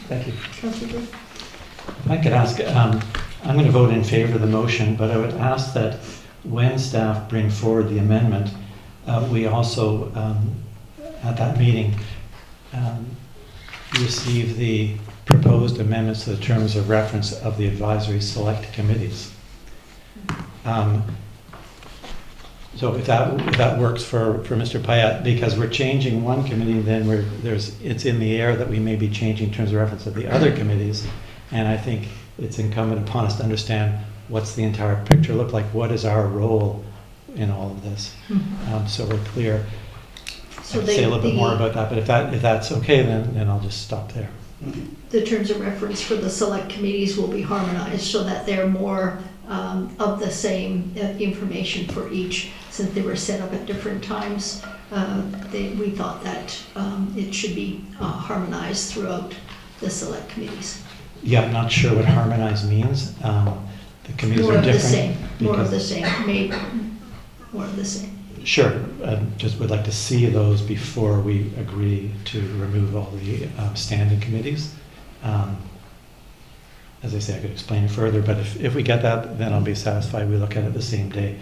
Thank you. Councillor Drew? If I could ask, I'm going to vote in favor of the motion, but I would ask that when staff bring forward the amendment, we also, at that meeting, receive the proposed amendments to the terms of reference of the advisory select committees. So if that works for Mr. Pyatt, because we're changing one committee, then it's in the air that we may be changing terms of reference of the other committees. And I think it's incumbent upon us to understand what's the entire picture look like, what is our role in all of this, so we're clear. So I'd say a little bit more the, about that, but if that's okay, then I'll just stop there. the terms of reference for the select committees will be harmonized so that they're more of the same information for each, since they were set up at different times. We thought that it should be harmonized throughout the select committees. Yeah, I'm not sure what harmonize means. The committees More are of the different. same, more of because- the same, maybe, more of the same. Sure, just would like to see those before we agree to remove all the standing committees. As I say, I could explain it further, but if we get that, then I'll be satisfied. We look at it the same day.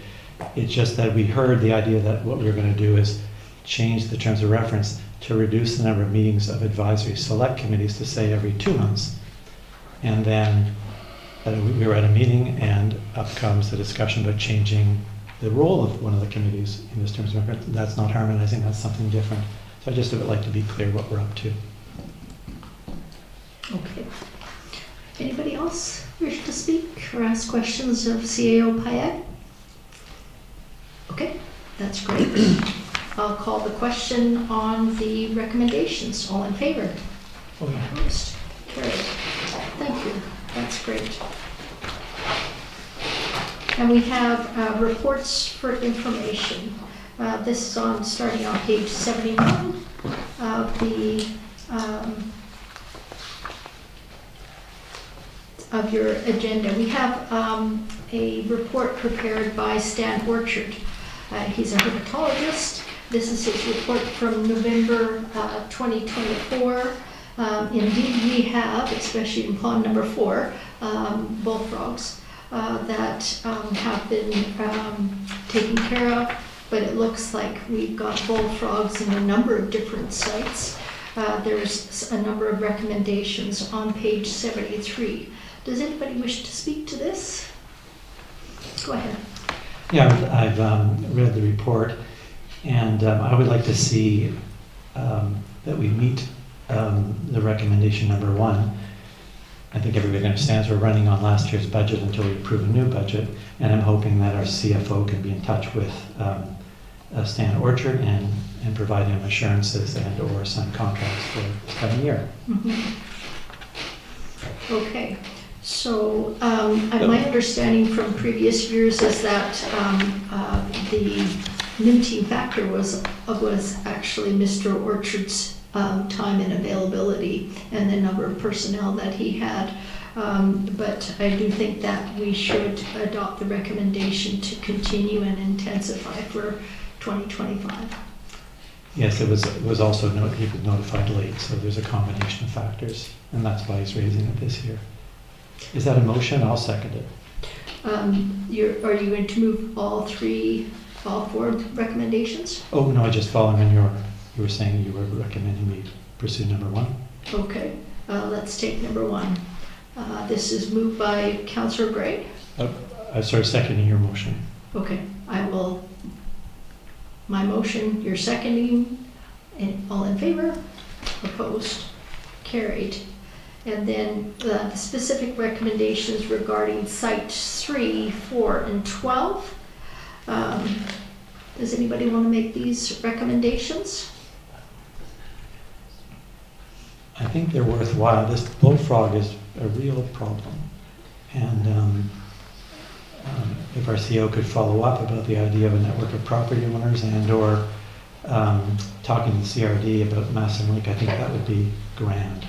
It's just that we heard the idea that what we were going to do is change the terms of reference to reduce the number of meetings of advisory select committees to say every 2 months. And then we were at a meeting and up comes the discussion about changing the role of one of the committees in this terms of reference. That's not harmonizing, that's something different. So I just would like to be clear what we're up to. Okay. Anybody else wish to speak or ask questions of CAO Payette? Okay, that's great. I'll call the question on the recommendations. All in favor? Oh, yeah. Opposed? Carried. Thank you. That's great. And we have reports for information. This is on, starting on page 71 of the of your agenda. We have a report prepared by Stan Orchard. He's a herpetologist. This is his report from November 2024. Indeed, we have, especially in pond number 4, bullfrogs that have been taken care of, but it looks like we've got bullfrogs in a number of different sites. There's a number of recommendations on page 73. Does anybody wish to speak to this? Go ahead. Yeah, I've read the report, and I would like to see that we meet the recommendation number 1. I think everybody understands we're running on last year's budget until we approve a new budget, and I'm hoping that our CFO can be in touch with Stan Orchard and provide him assurances and or sign contracts for this coming year. Mhm. Okay. So my understanding from previous years is that the limiting factor was actually Mr. Orchard's time and availability and the number of personnel that he had. But I do think that we should adopt the recommendation to continue and intensify for 2025. Yes, it was also he was notified late, so there's a combination of factors, and that's why he's raising it this year. Is that a motion? I'll second it. Are you going to move all 4 recommendations? Oh, no, I just following on you were saying you were recommending we pursue number 1. Okay, let's take number 1. This is moved by Councillor Gray. I'm sort of seconding your motion. Okay, my motion, you're seconding, and all in favor? Opposed? Carried. And then the specific recommendations regarding sites 3, 4, and 12. Does anybody want to make these recommendations? I think they're worthwhile. This bullfrog is a real problem. And if our CEO could follow up about the idea of a network of property owners and or talking to CRD about Masson Lake, I think that would be grand.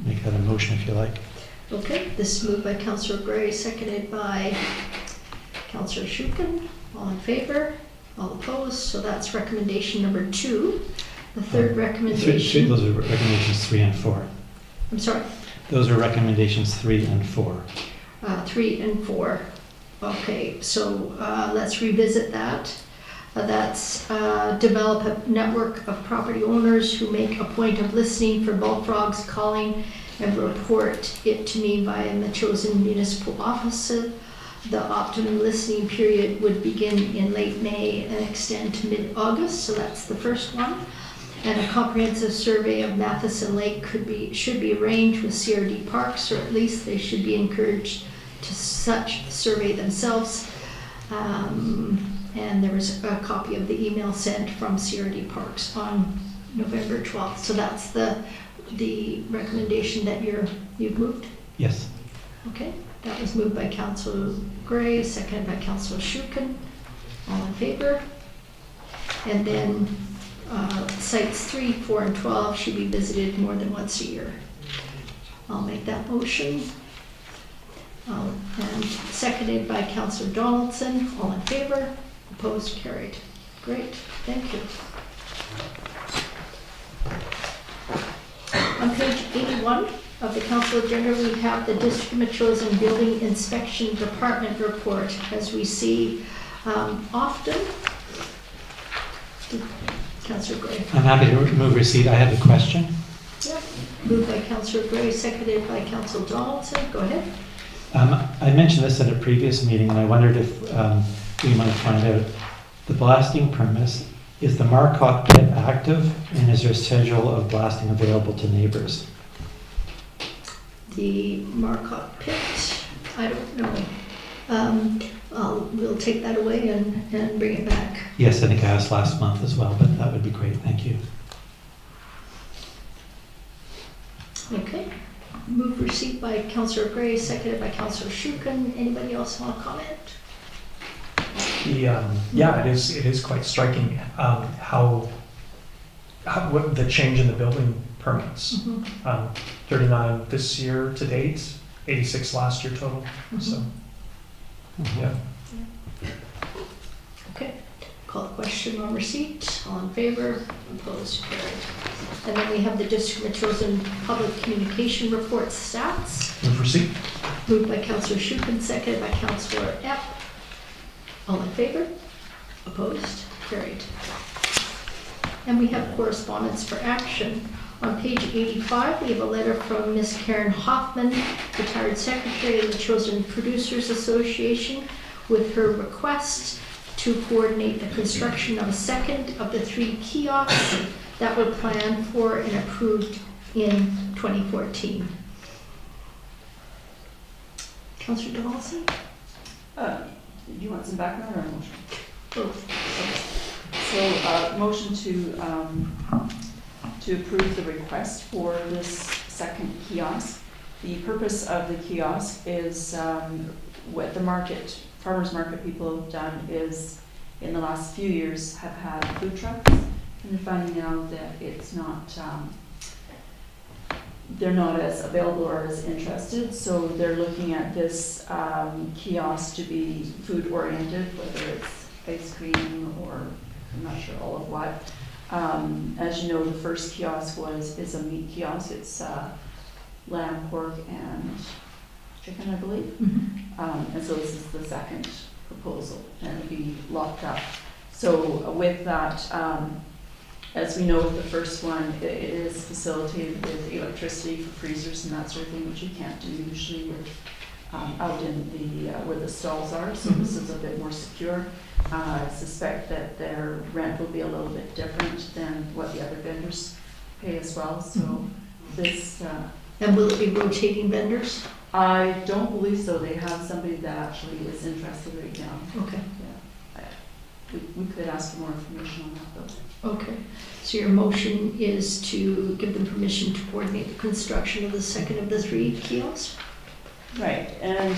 Make that a motion if you like. Okay, this is moved by Councillor Gray, seconded by Councillor Shukin. All in favor? All opposed? So that's recommendation number 2. The third recommendation. Those are recommendations 3 and 4. I'm sorry. Those are recommendations 3 and 4. 3 and 4. Okay, so let's revisit that. That's develop a network of property owners who make a point of listening for bullfrogs calling and report it to me via the chosen municipal officer. The optimum listening period would begin in late May and extend to mid-August, so that's the first one. And a comprehensive survey of Matheson Lake should be arranged with CRD Parks, or at least they should be encouraged to such survey themselves. And there was a copy of the email sent from CRD Parks on November 12th. So that's the recommendation that you've moved? Yes. Okay, that was moved by Councillor Gray, seconded by Councillor Shukin. All in favor? And then sites 3, 4, and 12 should be visited more than once a year. I'll make that motion. And seconded by Councillor Donaldson. All in favor? Opposed? Carried. Great, thank you. On page 81 of the council agenda, we have the District of Metchosin Building Inspection Department report, as we see often. Councillor Gray. I'm happy to move receipt. I have a question. Yep. Moved by Councillor Gray, seconded by Councillor Donaldson. Go ahead. I mentioned this at a previous meeting, and I wondered if we might find out the blasting permits. Is the Marcotte pit active, and is there a schedule of blasting available to neighbors? The Marcotte pit, I don't know. We'll take that away and bring it back. Yes, I think I asked last month as well, but that would be great. Thank you. Okay. Move receipt by Councillor Gray, seconded by Councillor Shukin. Anybody else want to comment? Yeah, it is quite striking how what the change in the building permits. 39 this year to date, 86 last year total. So, yeah. Okay. Call the question on receipt. All in favor? Opposed? Carried. And then we have the District of Metchosin Public Communication Report stats. Move receipt. Moved by Councillor Shukin, seconded by Councillor Epp. All in favor? Opposed? Carried. And we have correspondence for action. On page 85, we have a letter from Ms. Karen Hoffman, retired secretary of the Chosen Producers Association, with her request to coordinate the construction of a second of the 3 kiosks that were planned for and approved in 2014. Councillor Donaldson? Do you want some background or a motion? Both. So, motion to approve the request for this second kiosk. The purpose of the kiosk is what the farmers market people have done is in the last few years have had food trucks, and they're finding out that it's not, they're not as available or as interested, so they're looking at this kiosk to be food oriented, whether it's ice cream or I'm not sure all of what. As you know, the first kiosk is a meat kiosk. It's lamb, pork, and chicken, I believe. And so this is the second proposal, and it'll be locked up. So with that, as we know, with the first one, it is facilitated with electricity for freezers and that sort of thing, which you can't do usually with out in the where the stalls are. So this is a bit more secure. I suspect that their rent will be a little bit different than what the other vendors pay as well. So this. And will it be rotating vendors? I don't believe so. They have somebody that actually is interested right now. Okay. Yeah. We could ask for more information on that though. Okay. So your motion is to give them permission to coordinate the construction of the second of the 3 kiosks? Right. And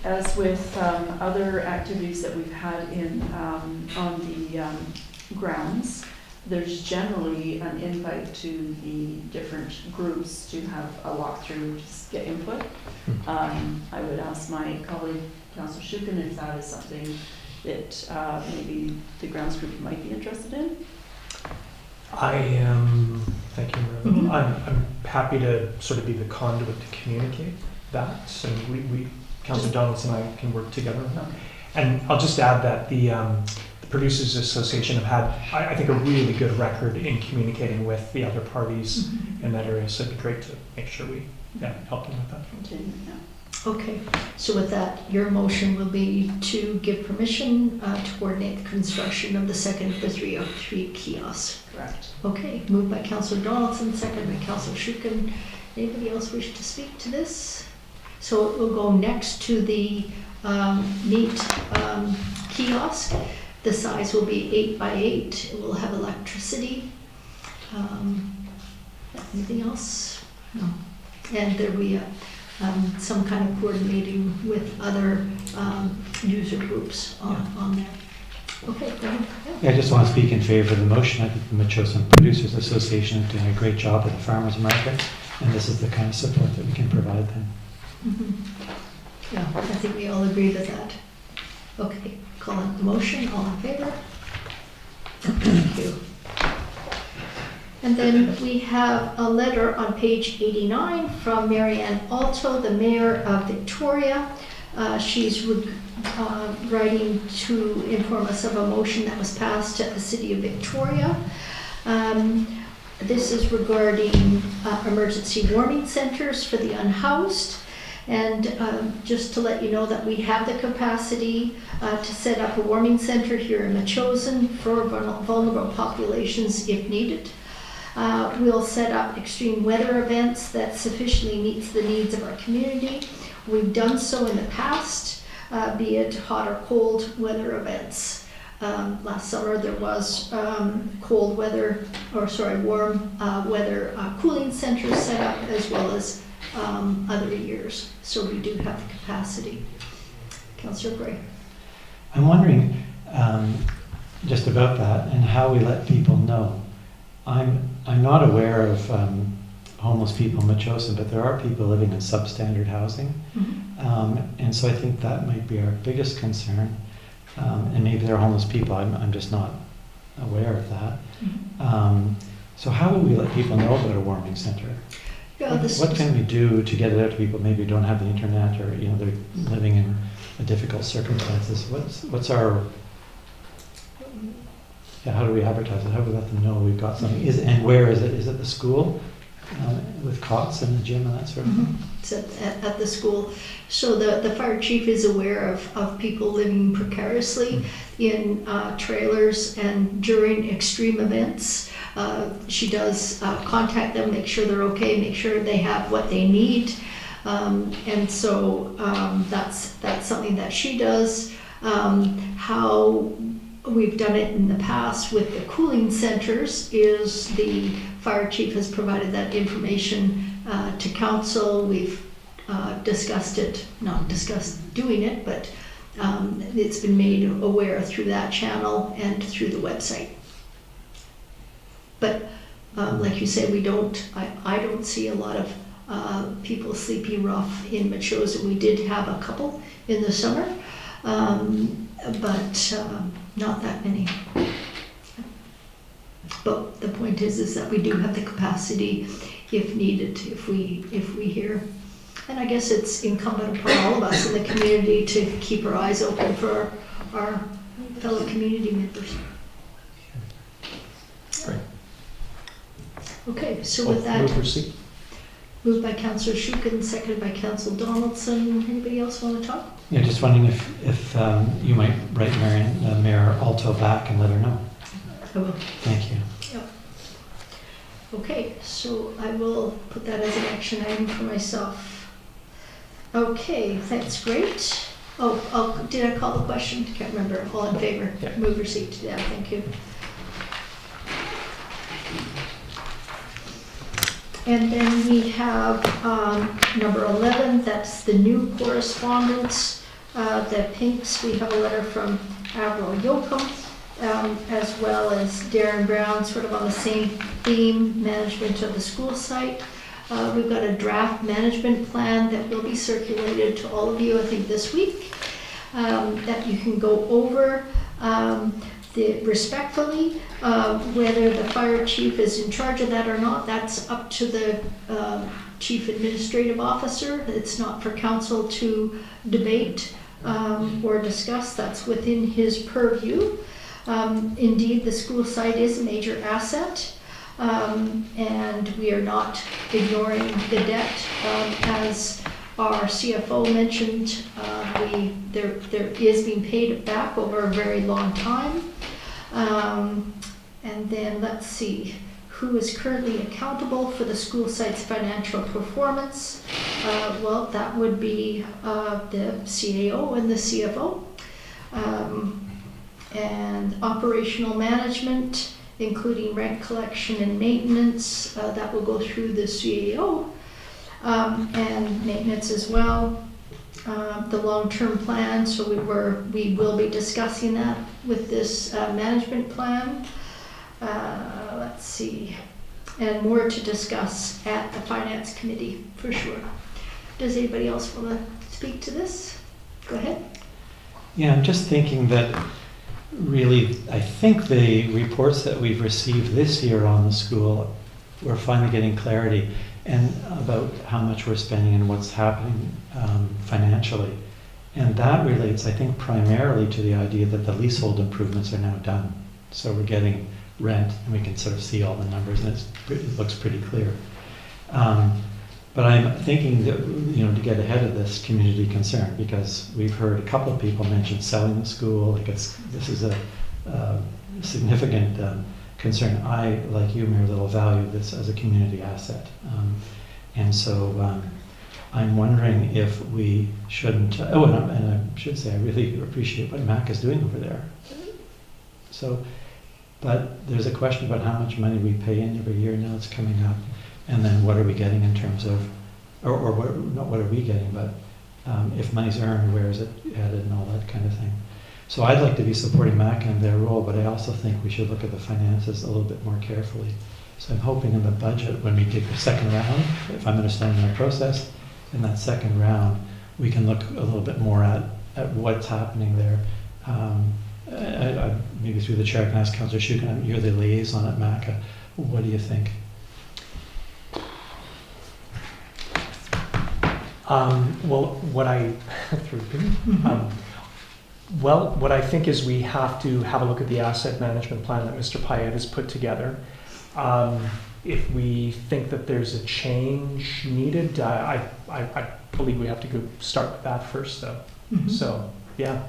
as with other activities that we've had on the grounds, there's generally an invite to the different groups to have a walkthrough, just get input. I would ask my colleague, Councillor Shukin, if that is something that maybe the grounds group might be interested in. I am, thank you, Marilyn. I'm happy to sort of be the conduit to communicate that. So we Councillor Donaldson and I can work together on that. And I'll just add that the Producers Association have had, I think, a really good record in communicating with the other parties in that area. So it'd be great to make sure we help them with that. Okay, so with that, your motion will be to give permission to coordinate the construction of the second of the 3 kiosks. Correct. Okay, moved by Councillor Donaldson, seconded by Councillor Shukin. Anybody else wish to speak to this? So it will go next to the neat kiosk. The size will be 8 by 8. It will have electricity. Anything else? No. And there will be some kind of coordinating with other user groups on there. Okay, go ahead. Yeah, I just want to speak in favor of the motion. I think the Metchosin Producers Association is doing a great job at the farmers market, and this is the kind of support that we can provide them. Yeah, I think we all agree with that. Okay, call it the motion, all in favor? Thank you. And then we have a letter on page 89 from Marianne Alto, the mayor of Victoria. She's writing to inform us of a motion that was passed at the City of Victoria. This is regarding emergency warming centers for the unhoused. And just to let you know that we have the capacity to set up a warming center here in Metchosin for vulnerable populations if needed. We'll set up extreme weather events that sufficiently meets the needs of our community. We've done so in the past, be it hot or cold weather events. Last summer there was warm weather cooling centers set up, as well as other years. So we do have the capacity. Councillor Gray. I'm wondering just about that and how we let people know. I'm not aware of homeless people in Metchosin, but there are people living in substandard housing. And so I think that might be our biggest concern. And maybe they're homeless people, I'm just not aware of that. So how will we let people know about a warming center? Yeah, What can we do to get it out to people maybe who don't have the internet, or they're living in difficult circumstances? What's our how do we advertise it? How do we let them know we've got something? And where is it? Is it the school with cots and the gym and that sort of thing? It's at the school. So the fire chief is aware of people living precariously in trailers, and during extreme events, she does contact them, make sure they're okay, make sure they have what they need. And so that's something that she does. How we've done it in the past with the cooling centers is the fire chief has provided that information to council. We've not discussed doing it, but it's been made aware through that channel and through the website. But like you say, I don't see a lot of people sleeping rough in Metchosin. We did have a couple in the summer, but not that many. But the point is that we do have the capacity if needed, if we hear. And I guess it's incumbent upon all of us in the community to keep our eyes open for our fellow community members. Right. Okay, so with that, Move receipt. moved by Councillor Shukin, seconded by Councillor Donaldson. Anybody else want to talk? Yeah, just wondering if you might write Mayor Alto back and let her know. I will. Thank you. Okay, so I will put that as an action item for myself. Okay, that's great. Oh, did I call the question? Can't remember. All in favor? Yeah. Move receipt. Yeah, thank you. And then we have number 11, that's the new correspondence. The Pinks, we have a letter from Admiral Yoakum, as well as Darren Brown, sort of on the same theme, management of the school site. We've got a draft management plan that will be circulated to all of you, I think, this week, that you can go over. Respectfully, whether the fire chief is in charge of that or not, that's up to the chief administrative officer. It's not for council to debate or discuss. That's within his purview. Indeed, the school site is a major asset, and we are not ignoring the debt. As our CFO mentioned, there is being paid back over a very long time. And then let's see, who is currently accountable for the school site's financial performance? Well, that would be the CAO and the CFO. And operational management, including rent collection and maintenance, that will go through the CAO, and maintenance as well. The long-term plan, so we will be discussing that with this management plan. Let's see, and more to discuss at the finance committee for sure. Does anybody else want to speak to this? Go ahead. Yeah, I'm just thinking that really, I think the reports that we've received this year on the school, we're finally getting clarity and about how much we're spending and what's happening financially. And that relates, I think, primarily to the idea that the leasehold improvements are now done. So we're getting rent and we can sort of see all the numbers and it looks pretty clear. But I'm thinking that, to get ahead of this community concern, because we've heard a couple of people mention selling the school. This is a significant concern. I, like you, Mayor Little, value this as a community asset. And so I'm wondering if we shouldn't, and I should say I really appreciate what MAC is doing over there. So, but there's a question about how much money we pay in every year now it's coming up. And then what are we getting in terms of, or what, not what are we getting, but if money's earned, where is it headed and all that kind of thing. So I'd like to be supporting MAC in their role, but I also think we should look at the finances a little bit more carefully. So I'm hoping in the budget, when we get the second round, if I'm understanding the process, in that second round, we can look a little bit more at what's happening there. Maybe through the chair, I can ask Councillor Shuken, you're the liaison at MAC. What do you think? What I think is we have to have a look at the asset management plan that Mr. Payette has put together. If we think that there's a change needed, I believe we have to go start with that first, though. Mm-hmm. So yeah,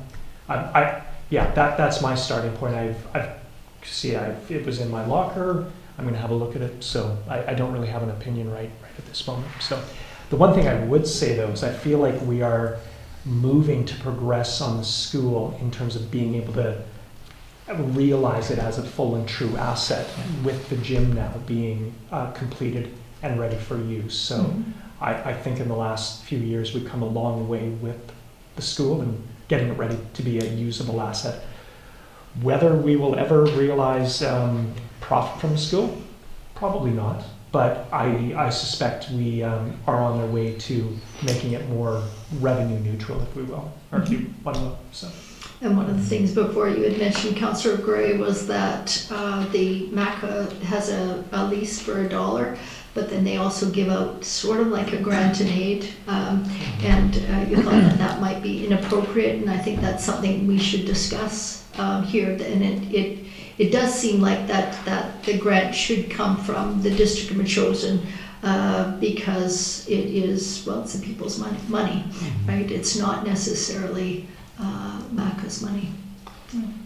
that's my starting point. It was in my locker. I'm going to have a look at it. So I don't really have an opinion right at this moment. So the one thing I would say though is I feel like we are moving to progress on the school in terms of being able to realize it as a full and true asset with the gym now being completed and ready for use. So I think in the last few years we've come a long way with the school and getting it ready to be a usable asset. Whether we will ever realize profit from the school, probably not. But I suspect we are on the way to making it more revenue neutral, if we will, or if you want to look. So. And one of the things before you had mentioned, Councillor Gray, was that the MACA has a lease for $1, but then they also give out sort of like a grant and aid, and you thought that might be inappropriate, and I think that's something we should discuss here. And it does seem like that the grant should come from the District of Metchosin, because it is, well, it's the people's money, right? It's not necessarily MACA's money.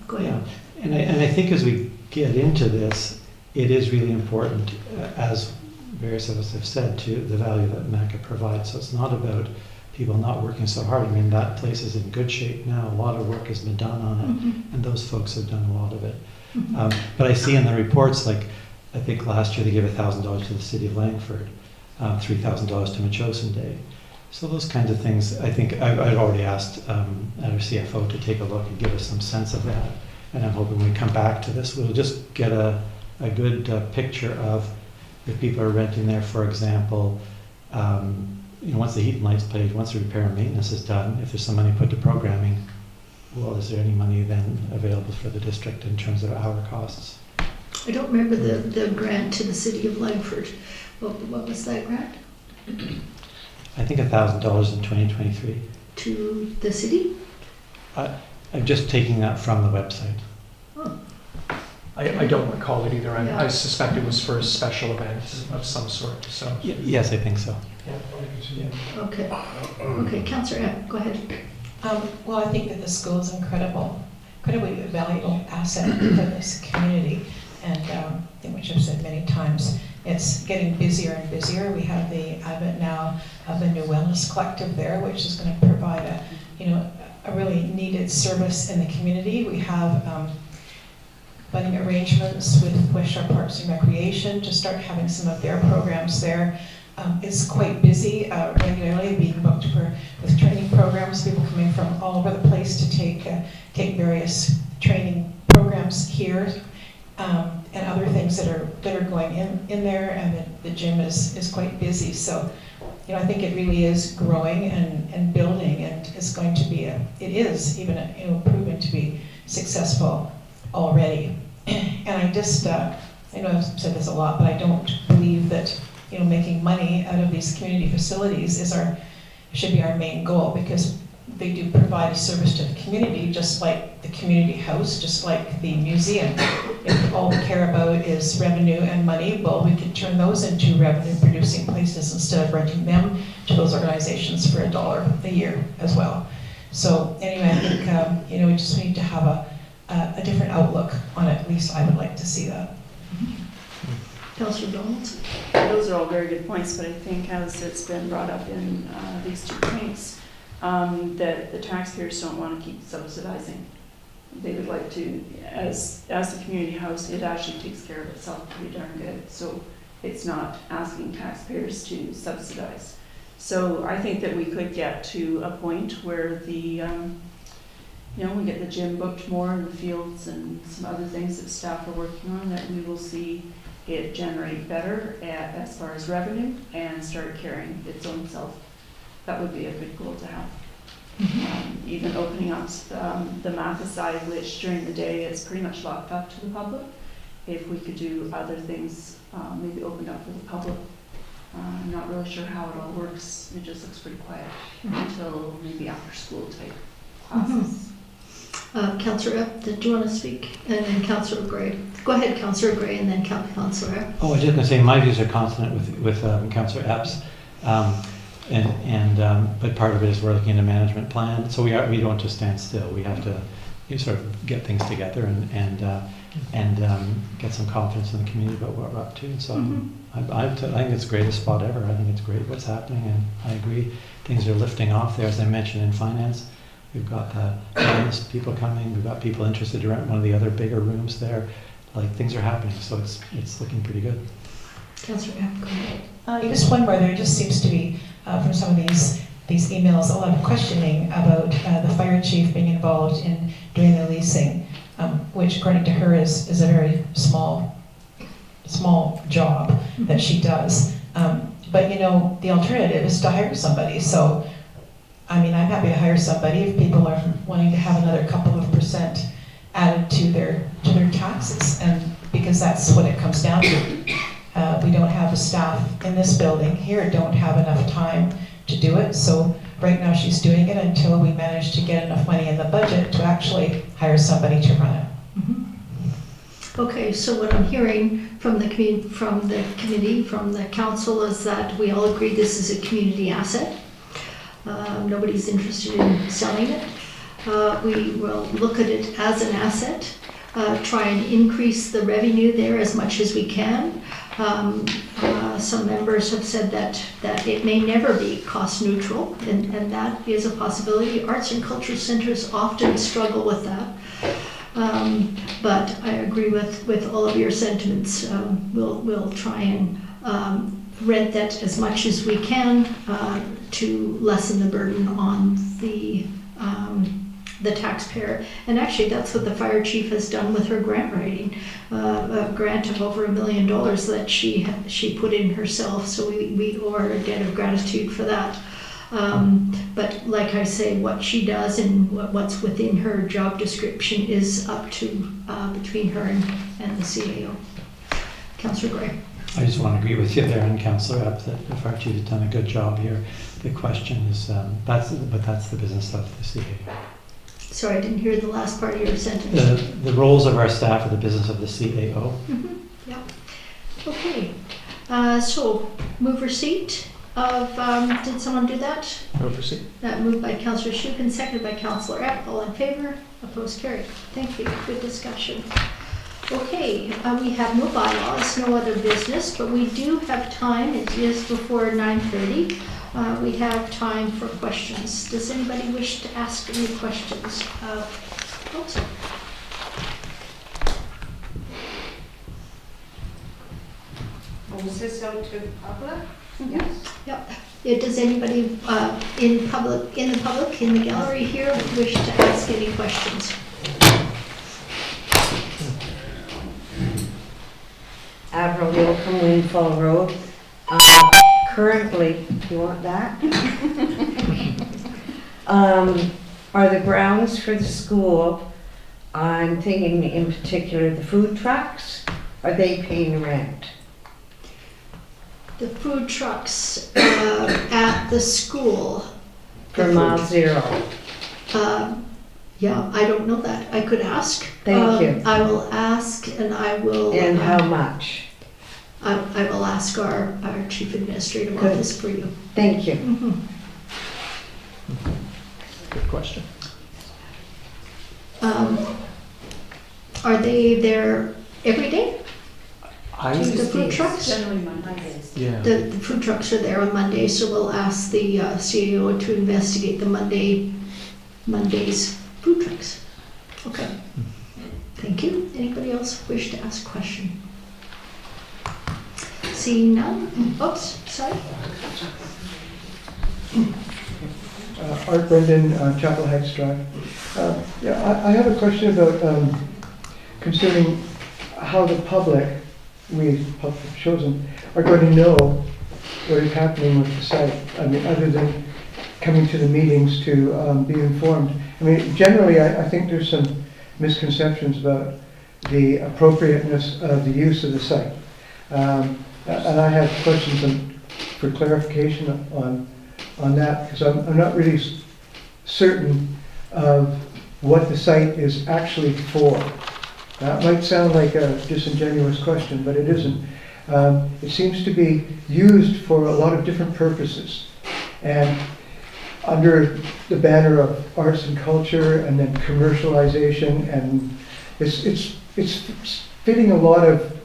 Go ahead. Yeah. And I think as we get into this, it is really important, as various of us have said, to the value that MACA provides. So it's not about people not working so hard. I mean, that place is in good shape now. A lot of work has been done on it, and those folks have done a lot of it. But I see in the reports, like, I think last year they gave $1,000 to the city of Langford, $3,000 to Metchosin Day. So those kinds of things, I think I'd already asked our CFO to take a look and give us some sense of that. And I'm hoping when we come back to this, we'll just get a good picture of if people are renting there, for example, once the heat and lights paid, once the repair and maintenance is done, if there's some money put to programming, well, is there any money then available for the district in terms of hour costs? I don't remember the grant to the city of Langford. What was that grant? I think $1,000 in 2023. To the city? I'm just taking that from the website. Oh. I don't recall it either. Yeah. I suspect it was for a special event of some sort. So Yes, I think so. Okay. Okay, Councillor Epp, go ahead. Well, I think that the school is incredibly valuable asset for this community, and which I've said many times, it's getting busier and busier. We have the advent now of a new wellness collective there, which is going to provide a really needed service in the community. We have funding arrangements with West Shore Parks and Recreation to start having some of their programs there. It's quite busy regularly, being booked with training programs, people coming from all over the place to take various training programs here, and other things that are going in there, and the gym is quite busy. So, you know, I think it really is growing and building, and it's going to be it is even proven to be successful already. And I just, I know I've said this a lot, but I don't believe that, you know, making money out of these community facilities should be our main goal, because they do provide a service to the community, just like the community house, just like the museum. If all we care about is revenue and money, well, we could turn those into revenue-producing places instead of renting them to those organizations for $1 a year as well. So anyway, I think you know, we just need to have a different outlook on it. At least I would like to see that. Councillor Donaldson? Those are all very good points, but I think as it's been brought up in these 2 points, that the taxpayers don't want to keep subsidizing. They would like to, as the community house, it actually takes care of itself pretty darn good. So it's not asking taxpayers to subsidize. So I think that we could get to a point where the, you know, we get the gym booked more in the fields and some other things that staff are working on, that we will see it generate better as far as revenue and start carrying its own self. That would be a good goal to have. Even opening up the Matha side, which during the day is pretty much locked up to the public. If we could do other things, maybe opened up for the public. I'm not really sure how it all works. It just looks pretty quiet until maybe after school type classes. Councillor Epp, did you want to speak? And then Councillor Gray. Go ahead, Councillor Gray, and then Councillor Epp. Oh, I was just going to say, my views are consonant with Councillor Epp's. But part of it is we're looking at a management plan. So we don't just stand still. We have to sort of get things together and get some confidence in the community about what we're up to. So I think it's the greatest spot ever. I think it's great what's happening, and I agree. Things are lifting off there, as I mentioned, in finance. We've got finance people coming. We've got people interested to rent one of the other bigger rooms there. Like, things are happening, so it's looking pretty good. Councillor Epp, go ahead. Just one more. There just seems to be, from some of these emails, a lot of questioning about the fire chief being involved in doing the leasing, which according to her is a very small job that she does. But you know, the alternative is to hire somebody. So, I mean, I'm happy to hire somebody if people are wanting to have another couple of % added to their taxes, and because that's what it comes down to. We don't have the staff in this building here, don't have enough time to do it. So right now she's doing it until we manage to get enough money in the budget to actually hire somebody to run it. Okay, so what I'm hearing from the committee, from the council, is that we all agree this is a community asset. Nobody's interested in selling it. We will look at it as an asset, try and increase the revenue there as much as we can. Some members have said that it may never be cost neutral, and that is a possibility. Arts and culture centers often struggle with that. But I agree with all of your sentiments. We'll try and rent that as much as we can to lessen the burden on the taxpayer. And actually, that's what the fire chief has done with her grant writing. A grant of over $1 million that she put in herself. So we owe her a debt of gratitude for that. But like I say, what she does and what's within her job description is up to between her and the CAO. Councillor Gray. I just want to agree with you there, and Councillor Epp, that the fire chief has done a good job here. The question is, that's the business of the CAO. Sorry, I didn't hear the last part of your sentence. The roles of our staff are the business of the CAO. Yeah. Okay. So move receipt of. Did someone do that? Move receipt. That moved by Councillor Shukin, seconded by Councillor Epp. All in favor? Opposed? Carried. Thank you. Good discussion. Okay, we have no bylaws, no other business, but we do have time. It is before 9:30 we have time for questions. Does anybody wish to ask any questions? Oops. Was this out to the public? Yes. Yep. Does anybody in the public, in the gallery here, wish to ask any questions? Avril Yocum, Windfall Road. Currently, do you want that? Are the grounds for the school, I'm thinking in particular the food trucks, are they paying rent? The food trucks at the school. For Mile Zero? Yeah, I don't know that. I could ask. Thank you. I will ask, and I will. And how much? I will ask our chief administrative Good. office for you. Thank you. Mhm. Good question. Are they there every day? I, The food trucks? Generally Mondays. yeah. The food trucks are there on Monday, so we'll ask the CEO to investigate the Monday's food trucks. Okay. Thank you. Anybody else wish to ask a question? Seeing none? Oops, sorry. Art Brendan, Chapel Heights Drive. I have a question about concerning how the public, we public chosen, are going to know what is happening with the site. I mean, other than coming to the meetings to be informed. I mean, generally, I think there's some misconceptions about the appropriateness of the use of the site. And I have questions for clarification on that, because I'm not really certain of what the site is actually for. That might sound like a disingenuous question, but it isn't. It seems to be used for a lot of different purposes. And under the banner of arts and culture and then commercialization, and it's fitting a lot of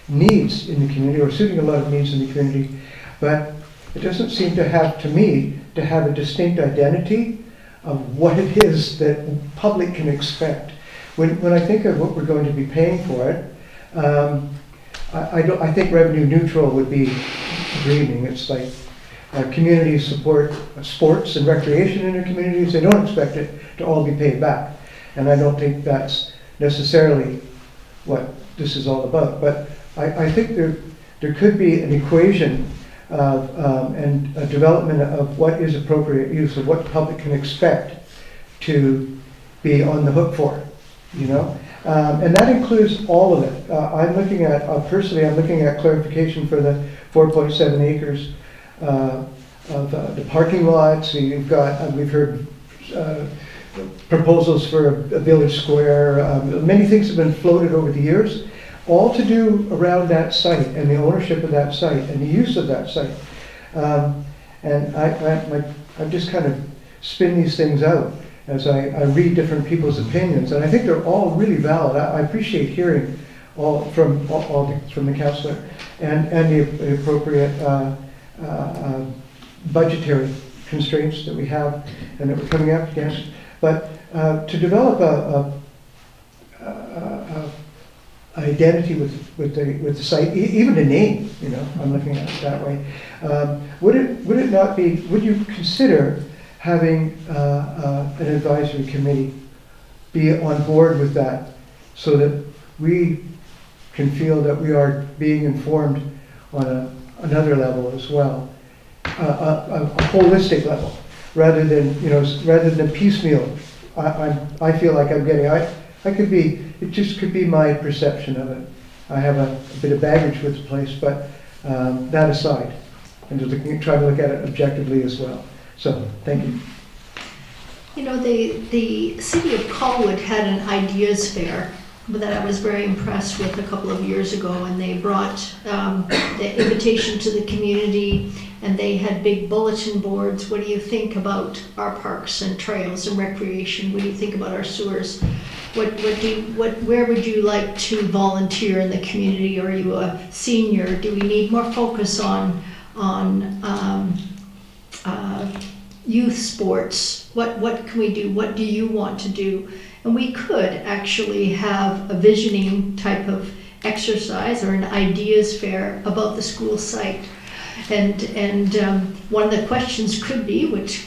needs in the community, or suiting a lot of needs in the community, but it doesn't seem to have, to me, to have a distinct identity of what it is that the public can expect. When I think of what we're going to be paying for it, I think revenue neutral would be dreaming. It's like communities support sports and recreation in their communities. They don't expect it to all be paid back. And I don't think that's necessarily what this is all about. But I think there could be an equation of, and a development of what is appropriate use, of what the public can expect to be on the hook for, you know? And that includes all of it. I'm looking at, personally, I'm looking at clarification for the 4.7 acres of the parking lots. You've got, we've heard proposals for a village square. Many things have been floated over the years, all to do around that site and the ownership of that site and the use of that site. And I just kind of spin these things out as I read different people's opinions, and I think they're all really valid. I appreciate hearing all from the councillor and the appropriate budgetary constraints that we have and that we're coming up against. But to develop a identity with the site, even a name, you know, I'm looking at it that way. Would it not be? Would you consider having an advisory committee be on board with that, so that we can feel that we are being informed on another level as well, a holistic level, rather than, you know, rather than piecemeal. I feel like I'm getting. I could be. It just could be my perception of it. I have a bit of baggage with the place, but that aside, and just try to look at it objectively as well. So, thank you. You know, the city of Colwood had an ideas fair that I was very impressed with a couple of years ago, and they brought the invitation to the community, and they had big bulletin boards. What do you think about our parks and trails and recreation? What do you think about our sewers? Where would you like to volunteer in the community? Are you a senior? Do we need more focus on youth sports, what can we do, what do you want to do? And we could actually have a visioning type of exercise or an ideas fair about the school site. And one of the questions could be, which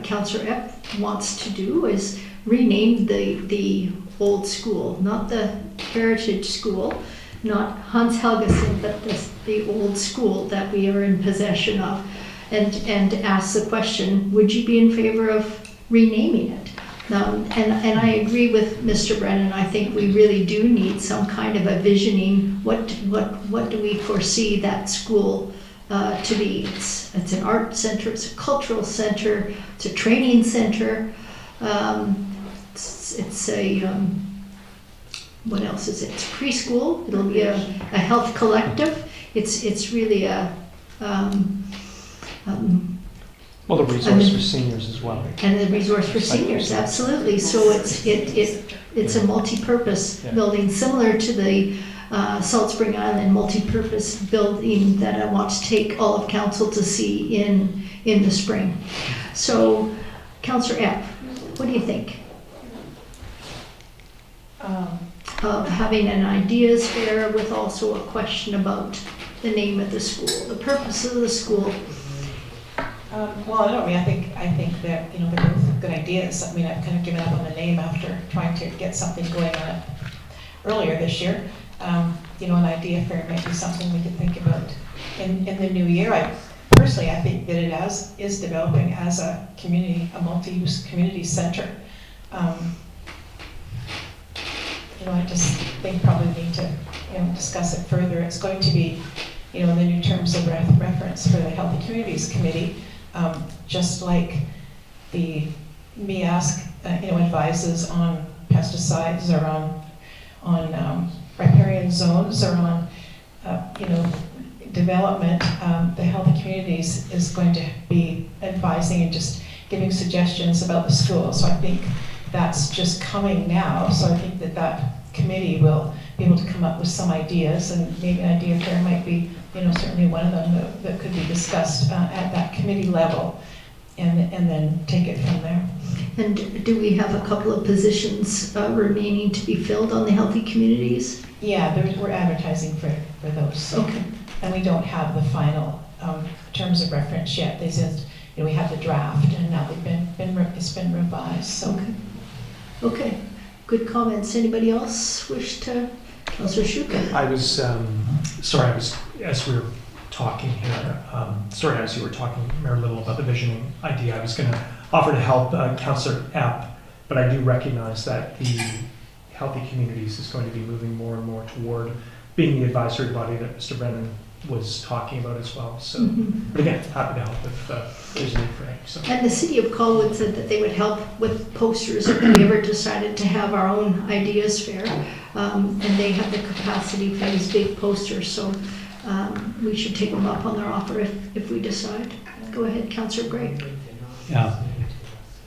Councillor Epp wants to do, is rename the old school, not the heritage school, not Hans Helgeson, but the old school that we are in possession of, and ask the question, would you be in favor of renaming it? And I agree with Mr. Brennan. I think we really do need some kind of a visioning. What do we foresee that school to be? It's an art center, it's a cultural center, it's a training center. It's a what else is it? It's preschool. It'll be a health collective. It's really a Well, the resource for seniors as well. and the resource for seniors, absolutely. So it's a multi-purpose building, similar to the Salt Spring Island multi-purpose building that I want to take all of council to see in the spring. So, Councillor Epp, what do you think of having an ideas fair with also a question about the name of the school, the purpose of the school? Well, I don't mean, I think that, they're both good ideas. I mean, I've kind of given up on the name after trying to get something going on it earlier this year. An idea fair might be something we could think about in the new year. I think that it is developing as a multi-use community center. I just think probably need to, discuss it further. It's going to be, in the new terms of reference for the Healthy Communities Committee, just like the MEASC, advises on pesticides or on riparian zones or on, development, the Healthy Communities is going to be advising and just giving suggestions about the school. So I think that's just coming now. So I think that committee will be able to come up with some ideas, and maybe an idea fair might be, certainly one of them that could be discussed at that committee level, and then take it from there. And do we have a couple of positions remaining to be filled on the Healthy Communities? Yeah, we're advertising for those. So. Okay. And we don't have the final terms of reference yet. They said, we have the draft, and now it's been revised. So. Okay. Good comments. Anybody else wish to? Councillor Shuka. I was, as we were talking here, as you were talking, Mayor Little, about the visioning idea, I was going to offer to help Councillor Epp, but I do recognize that the Healthy Communities is going to be moving more and more toward being the advisory body that Mr. Brennan was talking about as well. So, but again, happy to help if there's a need for any. So. And the City of Colwood said that they would help with posters if we ever decided to have our own ideas fair. And they have the capacity for these big posters, so we should take them up on their offer if we decide. Go ahead, Councillor Gray. Yeah.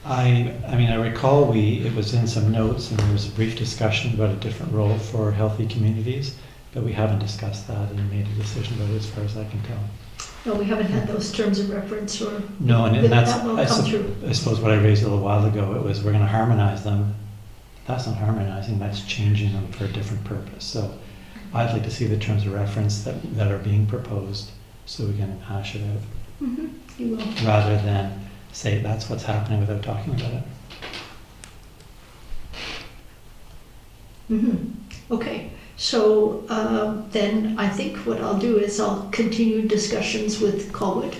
I recall it was in some notes, and there was a brief discussion about a different role for Healthy Communities, but we haven't discussed that and made a decision about it as far as I can tell. No, we haven't had those terms of reference or... No, and that's, that will come through. I suppose what I raised a little while ago, it was we're going to harmonize them. That's not harmonizing, that's changing them for a different purpose. So I'd like to see the terms of reference that are being proposed so we can hash it out. Mm-hmm. You will. Rather than say that's what's happening without talking about it. Mm-hmm. Okay, so then I think what I'll do is I'll continue discussions with Colwood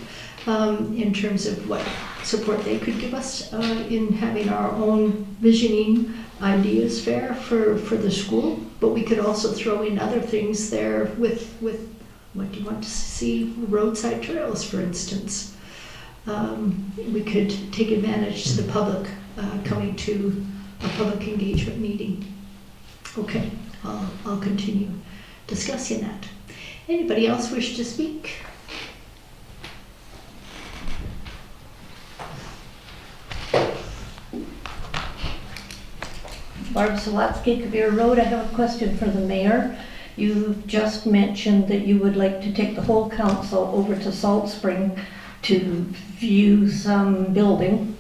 in terms of what support they could give us in having our own visioning ideas fair for the school, but we could also throw in other things there with what do you want to see, roadside trails, for instance. We could take advantage to the public coming to a public engagement meeting. Okay, I'll continue discussing that. Anybody else wish to speak? Barb Salatsky, Kabir Road. I have a question for the mayor. You just mentioned that you would like to take the whole council over to Salt Spring to view some building,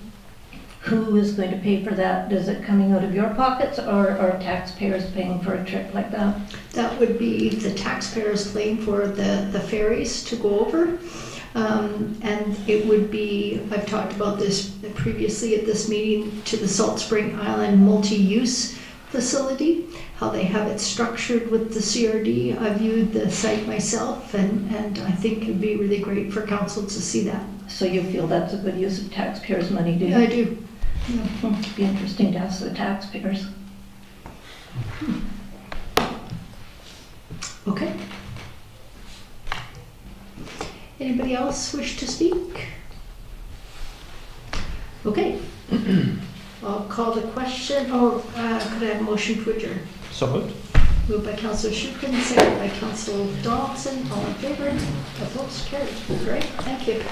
who is going to pay for that? Is it coming out of your pockets, or are taxpayers paying for a trip like that? That would be the taxpayers paying for the ferries to go over. And it would be, I've talked about this previously at this meeting, to the Salt Spring Island multi-use facility, how they have it structured with the CRD. I viewed the site myself, and I think it'd be really great for council to see that. So you feel that's a good use of taxpayers' money, do you? Yeah, I do. It'd be interesting to ask the taxpayers. Okay. Anybody else wish to speak? Okay. I'll call the question, or could I have a motion to adjourn? So moved. Moved by Councillor Schuppen, seconded by Councillor Donaldson. All in favor? Opposed? Carried. Great, thank you.